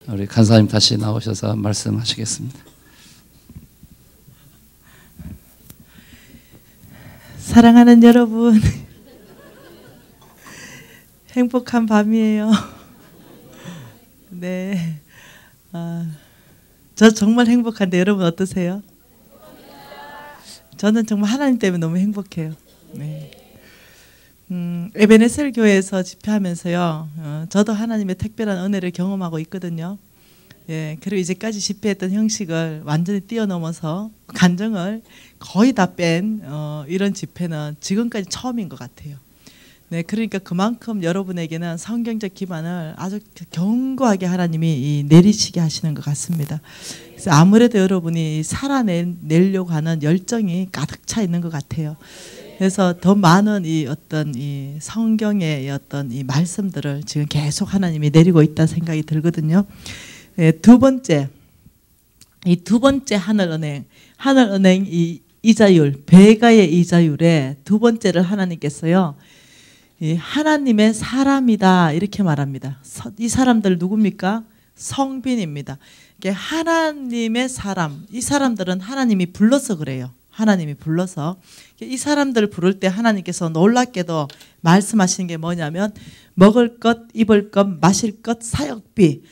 우리 간사님 다시 나오셔서 말씀하시겠습니다. 사랑하는 여러분, 행복한 밤이에요. 네, 저 정말 행복한데 여러분 어떠세요? 저는 정말 하나님 때문에 너무 행복해요. 네. 에베네셀 교회에서 집회하면서요, 저도 하나님의 특별한 은혜를 경험하고 있거든요. 예, 그리고 이제까지 집회했던 형식을 완전히 뛰어넘어서 간증을 거의 다 뺀 이런 집회는 지금까지 처음인 것 같아요. 네, 그러니까 그만큼 여러분에게는 성경적 기반을 아주 견고하게 하나님이 내리시게 하시는 것 같습니다. 그래서 아무래도 여러분이 살아내려고 하는 열정이 가득 차 있는 것 같아요. 그래서 더 많은 이 어떤 이 성경의 어떤 이 말씀들을 지금 계속 하나님이 내리고 있다 생각이 들거든요. 네, 두 번째 하늘은행 이 이자율, 배가의 이자율에 두 번째를 하나님께서요, 이 하나님의 사람이다 이렇게 말합니다. 이 사람들 누굽니까? 성빈입니다. 하나님의 사람, 이 사람들은 하나님이 불러서 그래요. 하나님이 불러서 이 사람들을 부를 때 하나님께서 놀랍게도 말씀하시는 게 뭐냐면, 먹을 것, 입을 것, 마실 것, 사역비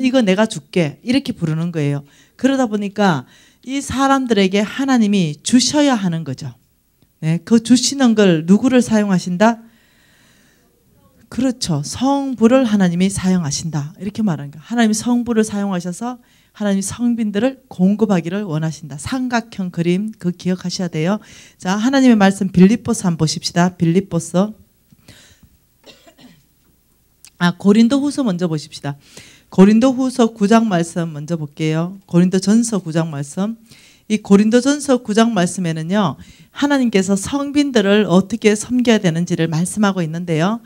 이거 내가 줄게 이렇게 부르는 거예요. 그러다 보니까 이 사람들에게 하나님이 주셔야 하는 거죠. 네, 그 주시는 걸 누구를 사용하신다? 그렇죠. 성부를 하나님이 사용하신다 이렇게 말하는 거예요. 하나님이 성부를 사용하셔서 하나님 성빈들을 공급하기를 원하신다. 삼각형 그림 그 기억하셔야 돼요. 자, 하나님의 말씀 빌립보서 한번 보십시다. 빌립보서, 고린도후서 먼저 보십시다. 고린도후서 9장 말씀 먼저 볼게요. 고린도전서 9장 말씀. 이 고린도전서 9장 말씀에는요, 하나님께서 성빈들을 어떻게 섬겨야 되는지를 말씀하고 있는데요,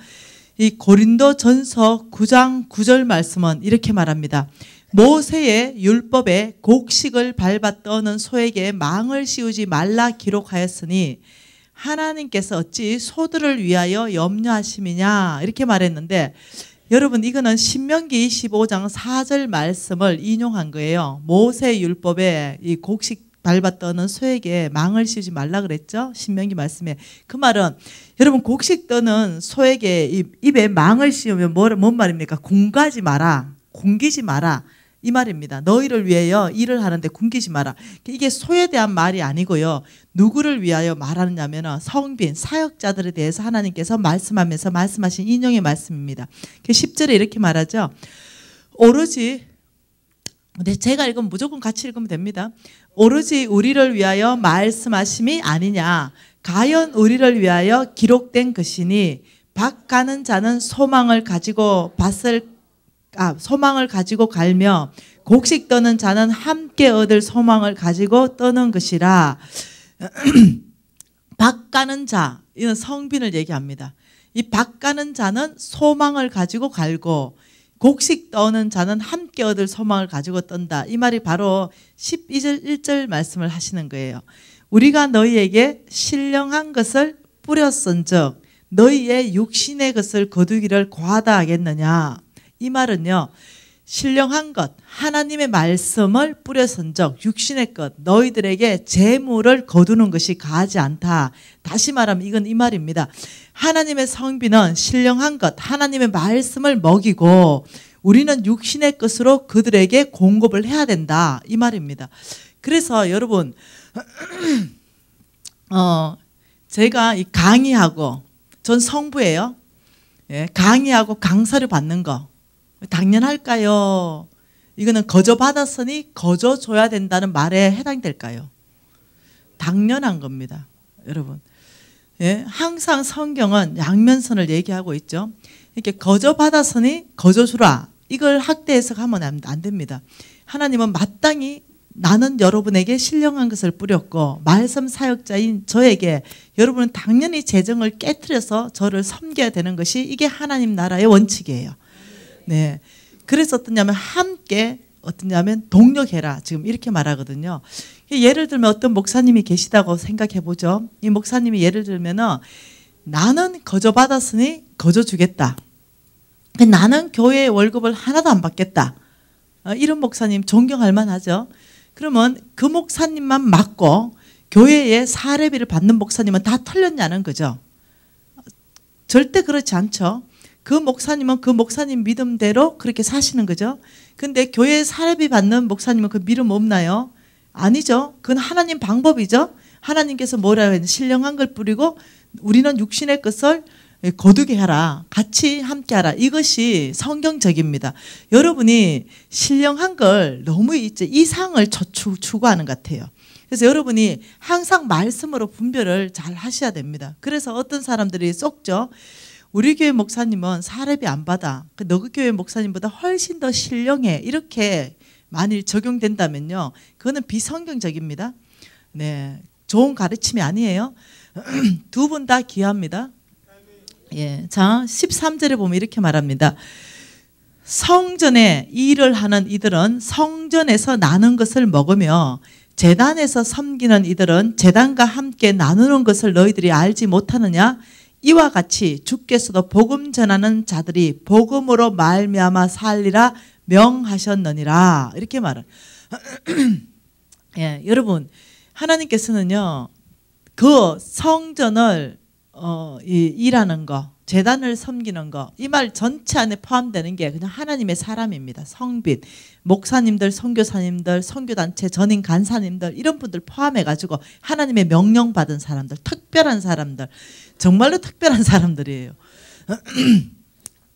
이 고린도전서 9장 9절 말씀은 이렇게 말합니다. 모세의 율법에 곡식을 밟아 떠는 소에게 망을 씌우지 말라 기록하였으니 하나님께서 어찌 소들을 위하여 염려하심이냐 이렇게 말했는데, 여러분 이거는 신명기 25장 4절 말씀을 인용한 거예요. 모세 율법에 이 곡식 밟아 떠는 소에게 망을 씌우지 말라 그랬죠. 신명기 말씀에. 그 말은 여러분 곡식 떠는 소에게 입에 망을 씌우면 뭔 말입니까? 굶가지 마라, 굶기지 마라 이 말입니다. 너희를 위하여 일을 하는데 굶기지 마라. 이게 소에 대한 말이 아니고요, 누구를 위하여 말하느냐면 성빈, 사역자들에 대해서 하나님께서 말씀하면서 말씀하신 인용의 말씀입니다. 10절에 이렇게 말하죠. 오로지, 근데 제가 읽으면 무조건 같이 읽으면 됩니다. 오로지 우리를 위하여 말씀하심이 아니냐, 가연 우리를 위하여 기록된 것이니 밭 가는 자는 소망을 가지고 갈며 곡식 떠는 자는 함께 얻을 소망을 가지고 떠는 것이라. 밭 가는 자, 이는 성빈을 얘기합니다. 이 밭 가는 자는 소망을 가지고 갈고 곡식 떠는 자는 함께 얻을 소망을 가지고 떤다. 이 말이 바로 12절 1절 말씀을 하시는 거예요. 우리가 너희에게 신령한 것을 뿌렸은즉 너희의 육신의 것을 거두기를 과하다 하겠느냐. 이 말은요, 신령한 것, 하나님의 말씀을 뿌렸은즉 육신의 것, 너희들에게 재물을 거두는 것이 가하지 않다. 다시 말하면 이건 이 말입니다. 하나님의 성빈은 신령한 것, 하나님의 말씀을 먹이고 우리는 육신의 것으로 그들에게 공급을 해야 된다. 이 말입니다. 그래서 여러분 제가 이 강의하고, 전 성부예요. 예, 강의하고 강사를 받는 거 당연할까요? 이거는 거저 받았으니 거저 줘야 된다는 말에 해당될까요? 당연한 겁니다, 여러분. 예, 항상 성경은 양면선을 얘기하고 있죠. 이렇게 거저 받았으니 거저 주라, 이걸 학대 해석하면 안 됩니다. 하나님은 마땅히 나는 여러분에게 신령한 것을 뿌렸고 말씀 사역자인 저에게 여러분은 당연히 재정을 깨트려서 저를 섬겨야 되는 것이 이게 하나님 나라의 원칙이에요. 네, 그래서 어떠냐면 동력해라, 지금 이렇게 말하거든요. 예를 들면 어떤 목사님이 계시다고 생각해 보죠. 이 목사님이 예를 들면은 나는 거저 받았으니 거저 주겠다. 나는 교회의 월급을 하나도 안 받겠다. 이런 목사님 존경할 만하죠. 그러면 그 목사님만 맡고 교회에 사례비를 받는 목사님은 다 털렸냐는 거죠. 절대 그렇지 않죠. 그 목사님은 그 목사님 믿음대로 그렇게 사시는 거죠. 근데 교회에 사례비 받는 목사님은 그 믿음 없나요? 아니죠. 그건 하나님 방법이죠. 하나님께서 뭐라고 했는지 신령한 걸 뿌리고 우리는 육신의 것을 거두게 하라. 같이 함께 하라. 이것이 성경적입니다. 여러분이 신령한 걸 너무 이제 이상을 추구하는 것 같아요. 그래서 여러분이 항상 말씀으로 분별을 잘 하셔야 됩니다. 그래서 어떤 사람들이 쏙죠. 우리 교회 목사님은 사례비 안 받아. 너그 교회 목사님보다 훨씬 더 신령해. 이렇게 만일 적용된다면요. 그거는 비성경적입니다. 네, 좋은 가르침이 아니에요. 두 분 다 귀합니다. 예, 자 13절에 보면 이렇게 말합니다. 성전에 일을 하는 이들은 성전에서 나눈 것을 먹으며 제단에서 섬기는 이들은 제단과 함께 나누는 것을 너희들이 알지 못하느냐? 이와 같이 주께서도 복음 전하는 자들이 복음으로 말미암아 살리라 명하셨느니라. 이렇게 말을. 예, 여러분 하나님께서는요 그 성전을 일하는 거, 제단을 섬기는 거, 이 말 전체 안에 포함되는 게 그냥 하나님의 사람입니다. 성빈, 목사님들, 선교사님들, 선교단체, 전임 간사님들 이런 분들 포함해가지고 하나님의 명령 받은 사람들, 특별한 사람들, 정말로 특별한 사람들이에요.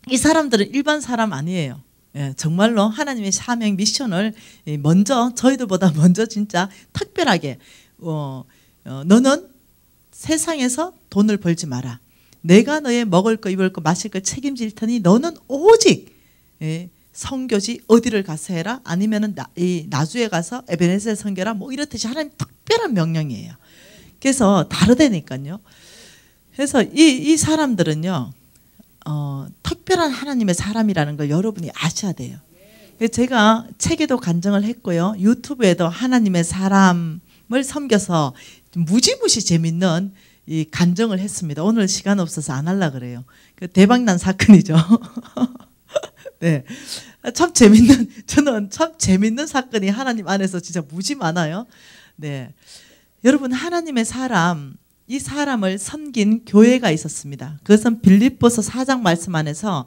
이 사람들은 일반 사람 아니에요. 예, 정말로 하나님의 사명 미션을 먼저 저희들보다 먼저 진짜 특별하게 너는 세상에서 돈을 벌지 마라. 내가 너의 먹을 거 입을 거 마실 거 책임질 테니 너는 오직 선교지 어디를 가서 해라. 아니면은 나주에 가서 에베네셀 선교라. 뭐 이렇듯이 하나님 특별한 명령이에요. 그래서 다르다니까요. 그래서 이 사람들은요 특별한 하나님의 사람이라는 걸 여러분이 아셔야 돼요. 제가 책에도 간증을 했고요. 유튜브에도 하나님의 사람을 섬겨서 무지무지 재밌는 이 간증을 했습니다. 오늘 시간 없어서 안 하려고 그래요. 그 대박난 사건이죠. 네, 참 재밌는, 저는 참 재밌는 사건이 하나님 안에서 진짜 무지 많아요. 네, 여러분 하나님의 사람, 이 사람을 섬긴 교회가 있었습니다. 그것은 빌립보서 4장 말씀 안에서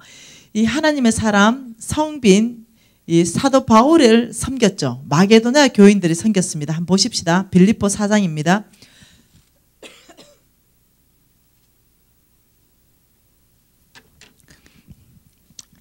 이 하나님의 사람 성빈 이 사도 바울을 섬겼죠. 마게도냐 교인들이 섬겼습니다. 한번 보십시다. 빌립보 4장입니다.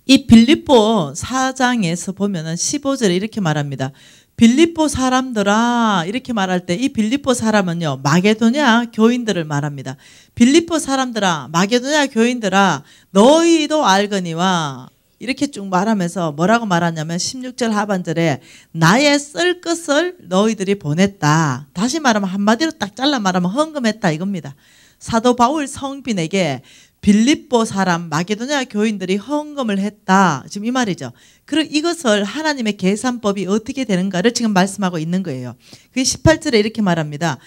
이 빌립보 4장에서 보면은 15절에 이렇게 말합니다. 빌립보 사람들아 이렇게 말할 때 이 빌립보 사람은요 마게도냐 교인들을 말합니다. 빌립보 사람들아 마게도냐 교인들아 너희도 알거니와 이렇게 쭉 말하면서 뭐라고 말하냐면 16절 하반절에 나의 쓸 것을 너희들이 보냈다. 다시 말하면 한마디로 딱 잘라 말하면 헌금했다 이겁니다. 사도 바울 성빈에게 빌립보 사람 마게도냐 교인들이 헌금을 했다. 지금 이 말이죠. 그리고 이것을 하나님의 계산법이 어떻게 되는가를 지금 말씀하고 있는 거예요. 그 18절에 이렇게 말합니다.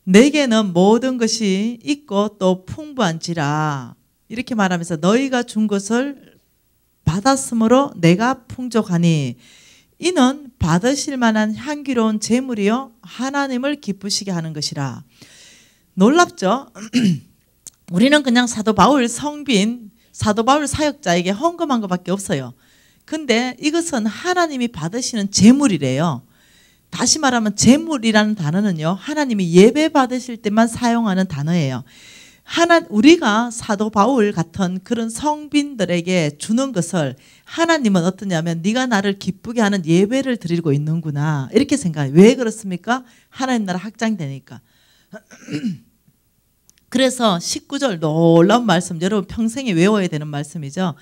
내게는 모든 것이 있고 또 풍부한지라 이렇게 말하면서 너희가 준 것을 받았으므로 내가 풍족하니 이는 받으실 만한 향기로운 제물이요 하나님을 기쁘시게 하는 것이라. 놀랍죠? 우리는 그냥 사도 바울 성빈, 사도 바울 사역자에게 헌금한 것밖에 없어요. 근데 이것은 하나님이 받으시는 제물이래요. 다시 말하면 제물이라는 단어는요 하나님이 예배 받으실 때만 사용하는 단어예요. 우리가 사도 바울 같은 그런 성빈들에게 주는 것을 하나님은 어떠냐면 네가 나를 기쁘게 하는 예배를 드리고 있는구나 이렇게 생각해요. 왜 그렇습니까? 하나님 나라 확장되니까. 그래서 19절 놀라운 말씀 여러분 평생에 외워야 되는 말씀이죠.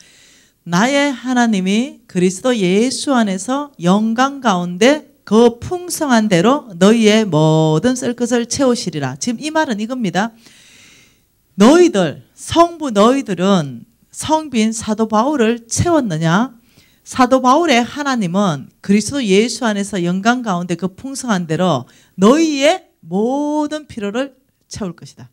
나의 하나님이 그리스도 예수 안에서 영광 가운데 그 풍성한 대로 너희의 모든 쓸 것을 채우시리라. 지금 이 말은 이겁니다. 너희들 성부 너희들은 성빈 사도 바울을 채웠느냐? 사도 바울의 하나님은 그리스도 예수 안에서 영광 가운데 그 풍성한 대로 너희의 모든 필요를 채울 것이다.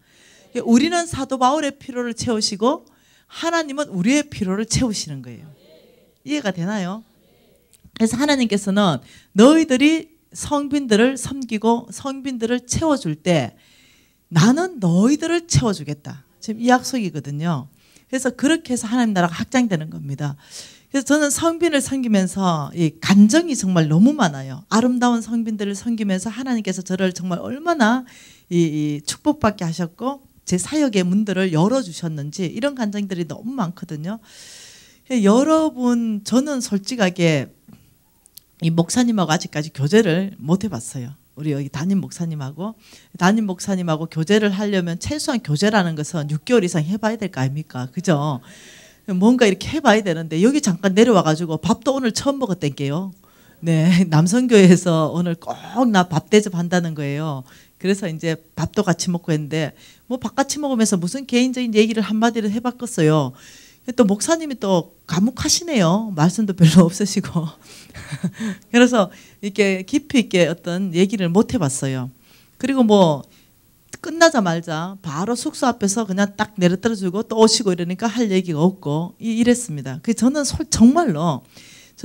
우리는 사도 바울의 필요를 채우시고 하나님은 우리의 필요를 채우시는 거예요. 이해가 되나요? 그래서 하나님께서는 너희들이 성빈들을 섬기고 성빈들을 채워줄 때 나는 너희들을 채워주겠다. 지금 이 약속이거든요. 그래서 그렇게 해서 하나님 나라가 확장되는 겁니다. 그래서 저는 성빈을 섬기면서 이 간정이 정말 너무 많아요. 아름다운 성빈들을 섬기면서 하나님께서 저를 정말 얼마나 이 축복받게 하셨고 제 사역의 문들을 열어주셨는지 이런 간정들이 너무 많거든요. 여러분, 저는 솔직하게 이 목사님하고 아직까지 교제를 못 해봤어요. 우리 여기 담임 목사님하고 교제를 하려면 최소한 교제라는 것은 6개월 이상 해봐야 될 거 아닙니까? 그죠? 뭔가 이렇게 해봐야 되는데 여기 잠깐 내려와가지고 밥도 오늘 처음 먹었댄게요. 네, 남성교회에서 오늘 꼭 나 밥 대접한다는 거예요. 그래서 이제 밥도 같이 먹고 했는데 뭐 밥 같이 먹으면서 무슨 개인적인 얘기를 한마디를 해봤겠어요. 또 목사님이 또 과묵하시네요. 말씀도 별로 없으시고. 그래서 이렇게 깊이 있게 어떤 얘기를 못 해봤어요. 그리고 뭐 끝나자마자 바로 숙소 앞에서 그냥 딱 내려떨어지고 또 오시고 이러니까 할 얘기가 없고 이랬습니다. 그 저는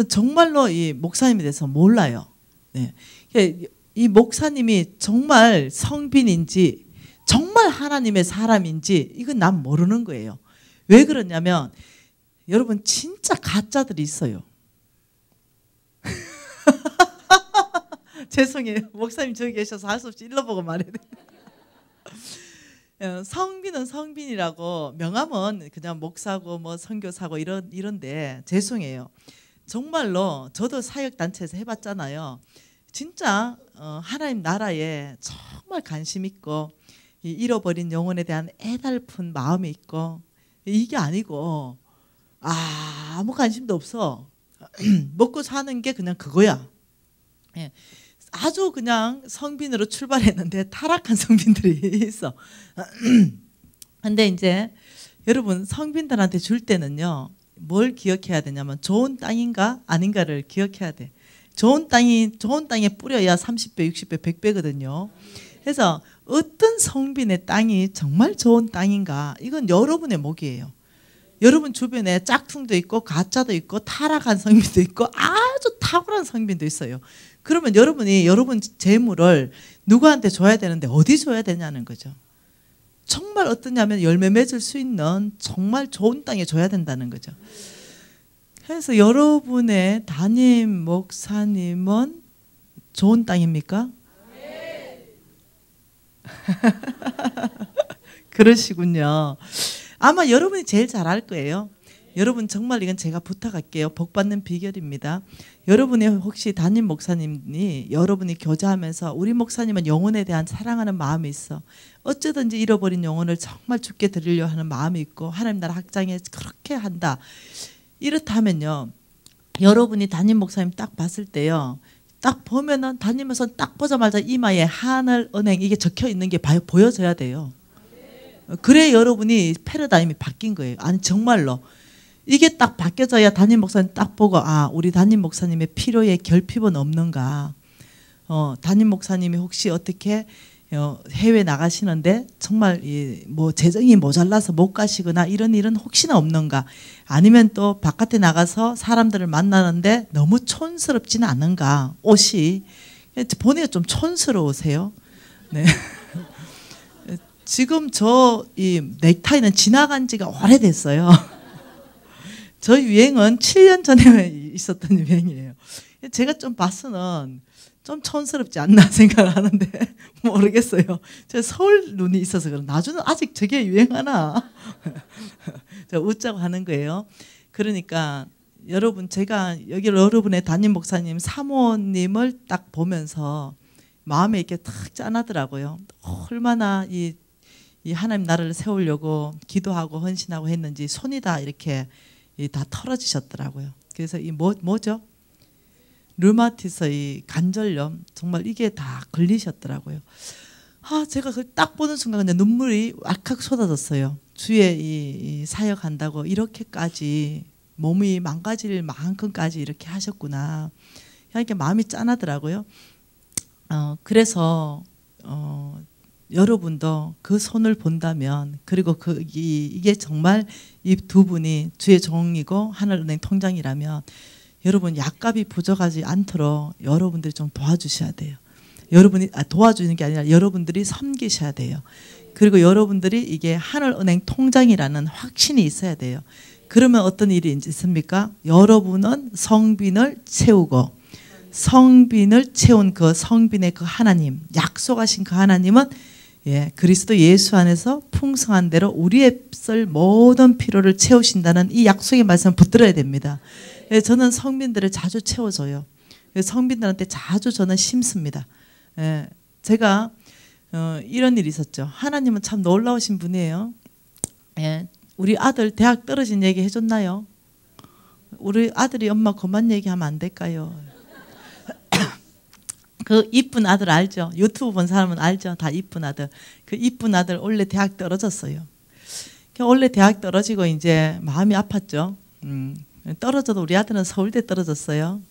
정말로 이 목사님에 대해서 몰라요. 네. 이 목사님이 정말 성빈인지 정말 하나님의 사람인지 이건 난 모르는 거예요. 왜 그러냐면 여러분 진짜 가짜들이 있어요. 죄송해요. 목사님 저기 계셔서 할 수 없이 일러보고 말해야 돼. 성빈은 성빈이라고 명함은 그냥 목사고 뭐 선교사고 이런데 죄송해요. 정말로 저도 사역단체에서 해봤잖아요. 진짜 하나님 나라에 정말 관심 있고 이 잃어버린 영혼에 대한 애달픈 마음이 있고 이게 아니고 아무 관심도 없어. 먹고 사는 게 그냥 그거야. 예. 아주 그냥 성빈으로 출발했는데 타락한 성빈들이 있어. 근데 이제 여러분 성빈들한테 줄 때는요. 뭘 기억해야 되냐면 좋은 땅인가 아닌가를 기억해야 돼. 좋은 땅에 뿌려야 30배, 60배, 100배거든요. 그래서 어떤 성빈의 땅이 정말 좋은 땅인가 이건 여러분의 몫이에요. 여러분 주변에 짝퉁도 있고 가짜도 있고 타락한 성빈도 있고 아주 탁월한 성빈도 있어요. 그러면 여러분이 여러분 재물을 누구한테 줘야 되는데 어디 줘야 되냐는 거죠. 정말 어떠냐면 열매 맺을 수 있는 정말 좋은 땅에 줘야 된다는 거죠. 그래서 여러분의 담임 목사님은 좋은 땅입니까? 그러시군요. 아마 여러분이 제일 잘 알 거예요. 여러분 정말 이건 제가 부탁할게요. 복 받는 비결입니다. 여러분이 혹시 담임 목사님이 여러분이 교제하면서 우리 목사님은 영혼에 대한 사랑하는 마음이 있어. 어쩌든지 잃어버린 영혼을 정말 주께 드리려 하는 마음이 있고 하나님 나라 확장에 그렇게 한다. 이렇다면요. 여러분이 담임 목사님 딱 봤을 때요. 딱 보면은 다니면서 딱 보자마자 이마에 하늘은행 이게 적혀 있는 게 보여져야 돼요. 그래 여러분이 패러다임이 바뀐 거예요. 아니 정말로 이게 딱 바뀌어져야 담임 목사님 딱 보고 아 우리 담임 목사님의 필요에 결핍은 없는가. 담임 목사님이 혹시 어떻게 해외 나가시는데 정말 뭐 재정이 모자라서 못 가시거나 이런 일은 혹시나 없는가. 아니면 또 바깥에 나가서 사람들을 만나는데 너무 촌스럽지는 않은가. 옷이 보니까 좀 촌스러우세요. 네. 지금 저 이 넥타이는 지나간 지가 오래됐어요. 저 유행은 7년 전에 있었던 유행이에요. 제가 좀 봐서는 좀 촌스럽지 않나 생각을 하는데 모르겠어요. 제가 서울 눈이 있어서 그런 나중에 아직 저게 유행하나 제가 웃자고 하는 거예요. 그러니까 여러분 제가 여기 여러분의 담임 목사님 사모님을 딱 보면서 마음에 이렇게 탁 짠하더라고요. 얼마나 이 하나님 나라를 세우려고 기도하고 헌신하고 했는지 손이 다 이렇게 다 털어지셨더라고요. 그래서 이 뭐죠? 류마티스 이 관절염 정말 이게 다 걸리셨더라고요. 제가 그걸 딱 보는 순간 그냥 눈물이 왈칵 쏟아졌어요. 주에 이 사역한다고 이렇게까지 몸이 망가질 만큼까지 이렇게 하셨구나. 이렇게 마음이 짠하더라고요. 그래서 여러분도 그 손을 본다면 그리고 이게 정말 이 두 분이 주의 종이고 하늘은행 통장이라면 여러분 약값이 부족하지 않도록 여러분들이 좀 도와주셔야 돼요. 여러분이 도와주는 게 아니라 여러분들이 섬기셔야 돼요. 그리고 여러분들이 이게 하늘은행 통장이라는 확신이 있어야 돼요. 그러면 어떤 일이 있습니까? 여러분은 성빈을 채우고 성빈을 채운 그 성빈의 그 하나님, 약속하신 그 하나님은 그리스도 예수 안에서 풍성한 대로 우리의 쓸 모든 필요를 채우신다는 이 약속의 말씀을 붙들어야 됩니다. 저는 성빈들을 자주 채워줘요. 성빈들한테 자주 저는 심습니다. 제가 이런 일이 있었죠. 하나님은 참 놀라우신 분이에요. 우리 아들 대학 떨어진 얘기 해줬나요? 우리 아들이 엄마 그만 얘기하면 안 될까요? 그 이쁜 아들 알죠? 유튜브 본 사람은 알죠? 다 이쁜 아들. 그 이쁜 아들 원래 대학 떨어졌어요. 원래 대학 떨어지고 이제 마음이 아팠죠. 떨어져도 우리 아들은 서울대 떨어졌어요.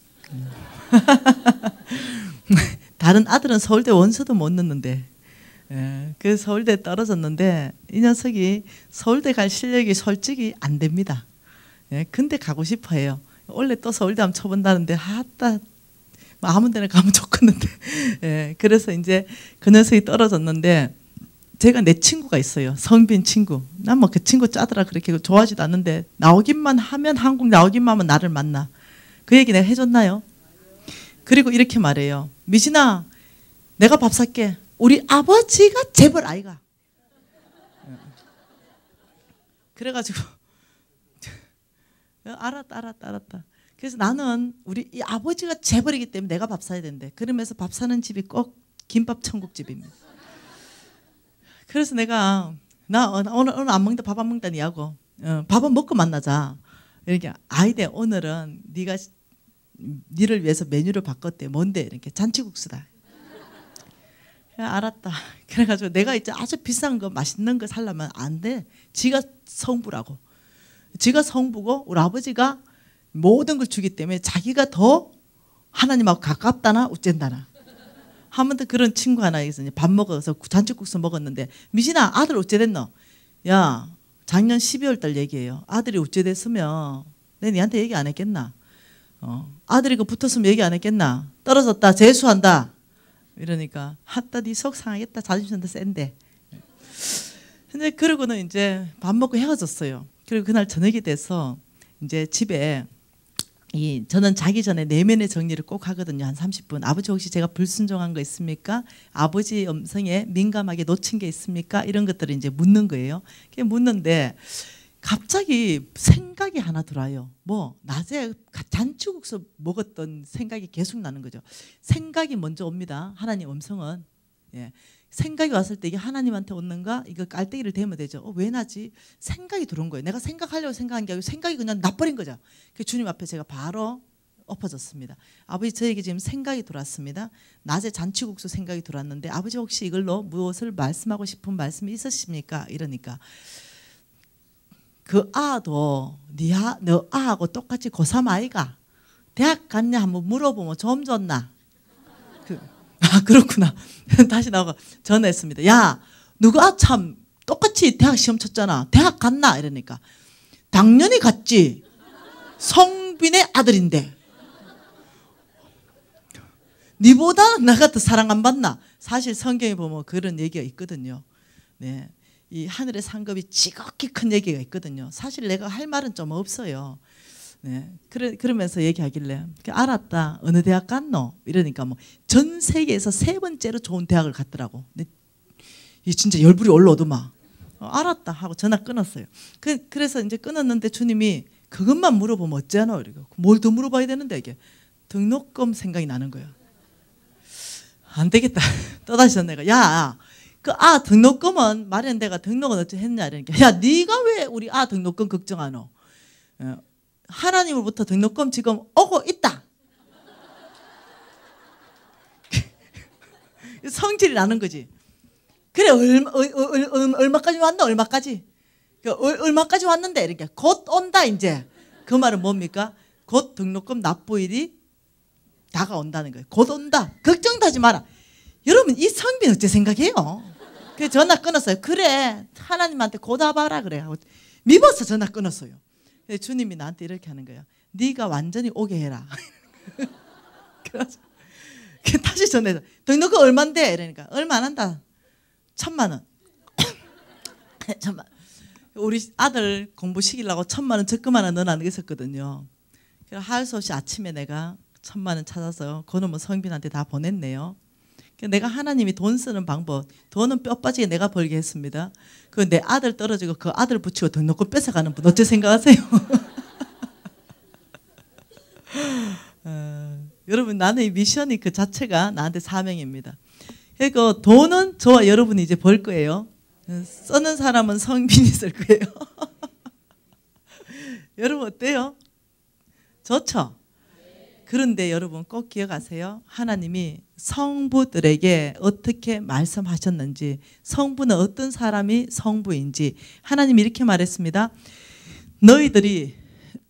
다른 아들은 서울대 원서도 못 넣는데 그 서울대 떨어졌는데 이 녀석이 서울대 갈 실력이 솔직히 안 됩니다. 근데 가고 싶어 해요. 원래 또 서울대 한번 쳐본다는데 아따 아무 데나 가면 좋겠는데 그래서 이제 그 녀석이 떨어졌는데 제가 내 친구가 있어요. 성빈 친구. 난 뭐 그 친구 짜더라 그렇게 좋아하지도 않는데 나오기만 하면 한국 나오기만 하면 나를 만나. 그 얘기 내가 해줬나요? 그리고 이렇게 말해요. 미진아 내가 밥 살게. 우리 아버지가 재벌 아이가. 그래가지고 알았다. 그래서 나는 우리 이 아버지가 재벌이기 때문에 내가 밥 사야 된대. 그러면서 밥 사는 집이 꼭 김밥 천국집입니다. 그래서 내가 나 오늘 안 먹는다 밥 안 먹는다 니하고 밥은 먹고 만나자. 이렇게 아이대 오늘은 네가 니를 위해서 메뉴를 바꿨대. 뭔데? 이렇게 잔치국수다. 알았다. 그래가지고 내가 이제 아주 비싼 거 맛있는 거 살려면 안 돼. 지가 성부라고. 지가 성부고 우리 아버지가 모든 걸 주기 때문에 자기가 더 하나님하고 가깝다나 어쩐다나. 한 번 더 그런 친구 하나 있어요. 밥 먹어서 잔치국수 먹었는데 미진아 아들 어째 됐노? 야 작년 12월 달 얘기예요. 아들이 어째 됐으면 내가 니한테 얘기 안 했겠나? 아들이 그 붙었으면 얘기 안 했겠나? 떨어졌다 재수한다. 이러니까 하따 니 속 상하겠다. 자존심도 센데. 근데 그러고는 이제 밥 먹고 헤어졌어요. 그리고 그날 저녁이 돼서 이제 집에 저는 자기 전에 내면의 정리를 꼭 하거든요. 한 30분. 아버지 혹시 제가 불순종한 거 있습니까? 아버지 음성에 민감하게 놓친 게 있습니까? 이런 것들을 이제 묻는 거예요. 묻는데 갑자기 생각이 하나 들어요. 뭐 낮에 잔치국수 먹었던 생각이 계속 나는 거죠. 생각이 먼저 옵니다. 하나님 음성은. 생각이 왔을 때 이게 하나님한테 오는가? 이거 깔때기를 대면 되죠. 왜 나지? 생각이 들어온 거예요. 내가 생각하려고 생각한 게 아니고 생각이 그냥 나버린 거죠. 주님 앞에 제가 바로 엎어졌습니다. 아버지 저에게 지금 생각이 들어왔습니다. 낮에 잔치국수 생각이 들어왔는데 아버지 혹시 이걸로 무엇을 말씀하고 싶은 말씀이 있으십니까? 이러니까 그 아도 너 아하고 똑같이 고3 아이가 대학 갔냐 한번 물어보면 좀 줬나? 그렇구나. 다시 나오고 전화했습니다. 야 누가 참 똑같이 대학 시험 쳤잖아. 대학 갔나? 이러니까 당연히 갔지. 성빈의 아들인데 니보다 내가 더 사랑 안 받나? 사실 성경에 보면 그런 얘기가 있거든요. 이 하늘의 상급이 지극히 큰 얘기가 있거든요. 사실 내가 할 말은 좀 없어요. 그러면서 얘기하길래 알았다. 어느 대학 갔노? 이러니까 뭐 전 세계에서 3번째로 좋은 대학을 갔더라고. 근데 진짜 열불이 올라오더만. 알았다 하고 전화 끊었어요. 그래서 이제 끊었는데 주님이 그것만 물어보면 어쩌노? 이러고 뭘 더 물어봐야 되는데 이게 등록금 생각이 나는 거야. 안 되겠다. 또다시 내가 야 그 등록금은 마련돼가 등록은 어찌 했냐 이러니까 야 네가 왜 우리 등록금 걱정하노? 하나님으로부터 등록금 지금 오고 있다. 성질이 나는 거지. 그래 얼마까지 왔나? 얼마까지? 얼마까지 왔는데 이렇게 곧 온다 이제. 그 말은 뭡니까? 곧 등록금 납부일이 다가온다는 거예요. 곧 온다. 걱정도 하지 마라. 여러분 이 성빈 어째 생각해요? 그래서 전화 끊었어요. 그래 하나님한테 고다봐라 그래. 믿어서 전화 끊었어요. 주님이 나한테 이렇게 하는 거예요. 네가 완전히 오게 해라. 그래서 다시 전해서 등록금 얼만데? 이러니까 얼마 안 한다. 1,000만 원. 1,000만 원. 우리 아들 공부 시키려고 1,000만 원 적금 하나 넣어놨었거든요. 그래서 할 수 없이 아침에 내가 1,000만 원 찾아서 그놈은 성빈한테 다 보냈네요. 내가 하나님이 돈 쓰는 방법, 돈은 뼈 빠지게 내가 벌게 했습니다. 그 내 아들 떨어지고 그 아들 붙이고 등록금 뺏어가는 분 어째 생각하세요? 여러분 나는 이 미션이 그 자체가 나한테 사명입니다. 그러니까 돈은 저와 여러분이 이제 벌 거예요. 쓰는 사람은 성빈이 쓸 거예요. 여러분 어때요? 좋죠? 그런데 여러분 꼭 기억하세요. 하나님이 성부들에게 어떻게 말씀하셨는지, 성부는 어떤 사람이 성부인지 하나님이 이렇게 말했습니다. 너희들이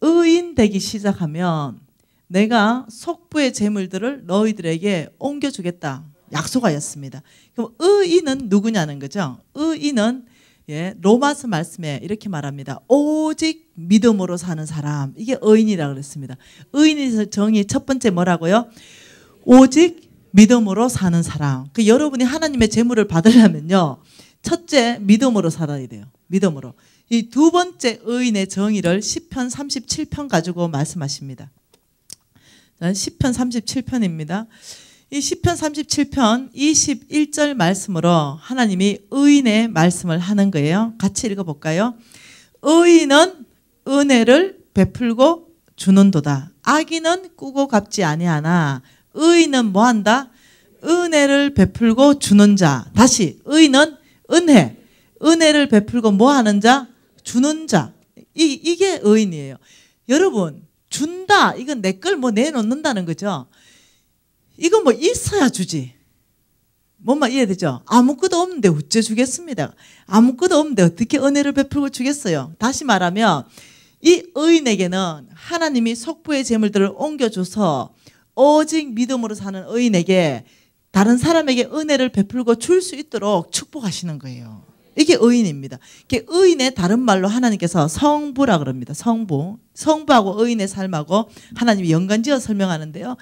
의인 되기 시작하면 내가 속부의 재물들을 너희들에게 옮겨주겠다 약속하였습니다. 그럼 의인은 누구냐는 거죠. 의인은 로마서 말씀에 이렇게 말합니다. 오직 믿음으로 사는 사람, 이게 의인이라고 그랬습니다. 의인의 정의 첫 번째 뭐라고요? 오직 믿음으로 사는 사람. 그 여러분이 하나님의 재물을 받으려면요, 첫째 믿음으로 살아야 돼요. 믿음으로. 이 두 번째 의인의 정의를 시편 37편 가지고 말씀하십니다. 시편 37편입니다. 이 시편 37편 21절 말씀으로 하나님이 의인의 말씀을 하는 거예요. 같이 읽어볼까요? 의인은 은혜를 베풀고 주는도다. 악인은 꾸고 갚지 아니하나 의인은 뭐한다? 은혜를 베풀고 주는 자. 다시 의인은 은혜를 베풀고 뭐하는 자? 주는 자. 이게 의인이에요. 여러분 준다, 이건 내 걸 뭐 내놓는다는 거죠. 이건 뭐 있어야 주지. 뭔 말 이해되죠? 아무것도 없는데 어째 주겠습니다. 아무것도 없는데 어떻게 은혜를 베풀고 주겠어요. 다시 말하면 이 의인에게는 하나님이 속부의 재물들을 옮겨줘서 오직 믿음으로 사는 의인에게 다른 사람에게 은혜를 베풀고 줄 수 있도록 축복하시는 거예요. 이게 의인입니다. 이게 의인의 다른 말로 하나님께서 성부라 그럽니다. 성부. 성부하고 의인의 삶하고 하나님이 연관지어 설명하는데요.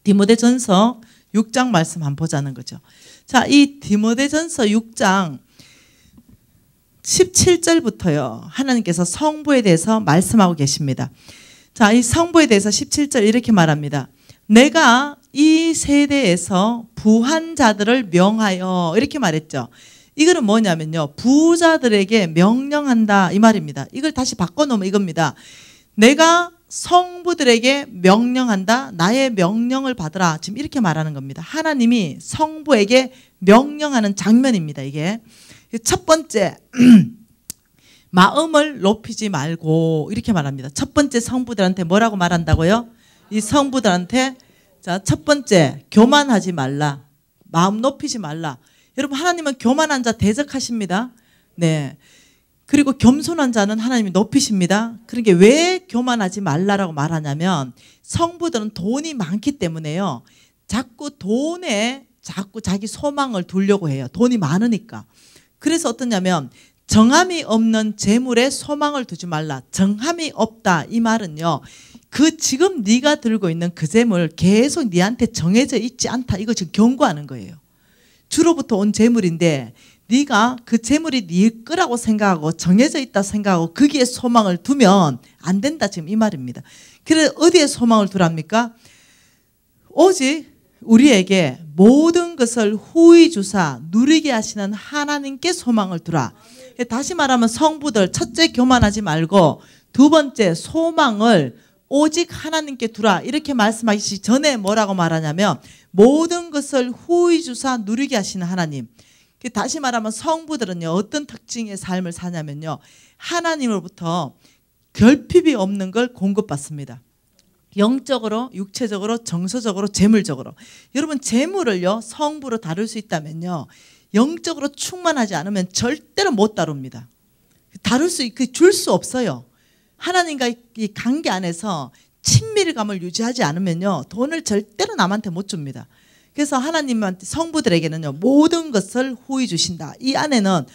디모데전서 6장 말씀 한번 보자는 거죠. 자, 이 디모데전서 6장 17절부터요. 하나님께서 성부에 대해서 말씀하고 계십니다. 자, 이 성부에 대해서 17절 이렇게 말합니다. 내가 이 세대에서 부한 자들을 명하여, 이렇게 말했죠. 이거는 뭐냐면요, 부자들에게 명령한다 이 말입니다. 이걸 다시 바꿔놓으면 이겁니다. 내가 성부들에게 명령한다. 나의 명령을 받으라. 지금 이렇게 말하는 겁니다. 하나님이 성부에게 명령하는 장면입니다. 이게 첫 번째 마음을 높이지 말고, 이렇게 말합니다. 첫 번째 성부들한테 뭐라고 말한다고요? 이 성부들한테, 자, 첫 번째 교만하지 말라. 마음 높이지 말라. 여러분 하나님은 교만한 자 대적하십니다. 네. 그리고 겸손한 자는 하나님이 높이십니다. 그러니까 왜 교만하지 말라라고 말하냐면 성부들은 돈이 많기 때문에요. 자꾸 돈에 자꾸 자기 소망을 두려고 해요. 돈이 많으니까. 그래서 어떠냐면 정함이 없는 재물에 소망을 두지 말라. 정함이 없다 이 말은요, 그 지금 네가 들고 있는 그 재물 계속 네한테 정해져 있지 않다, 이거 지금 경고하는 거예요. 주로부터 온 재물인데 네가 그 재물이 네 거라고 생각하고 정해져 있다 생각하고 거기에 소망을 두면 안 된다, 지금 이 말입니다. 그래서 어디에 소망을 두랍니까? 오직 우리에게 모든 것을 후히 주사 누리게 하시는 하나님께 소망을 두라. 다시 말하면 성부들, 첫째 교만하지 말고 두 번째 소망을 오직 하나님께 두라, 이렇게 말씀하시기 전에 뭐라고 말하냐면 모든 것을 후히 주사 누리게 하시는 하나님. 다시 말하면 성부들은요, 어떤 특징의 삶을 사냐면요, 하나님으로부터 결핍이 없는 걸 공급받습니다. 영적으로, 육체적으로, 정서적으로, 재물적으로. 여러분 재물을요 성부로 다룰 수 있다면요, 영적으로 충만하지 않으면 절대로 못 다룹니다. 줄 수 없어요. 하나님과 이 관계 안에서 친밀감을 유지하지 않으면요 돈을 절대로 남한테 못 줍니다. 그래서 하나님한테 성부들에게는요 모든 것을 후히 주신다. 이 안에는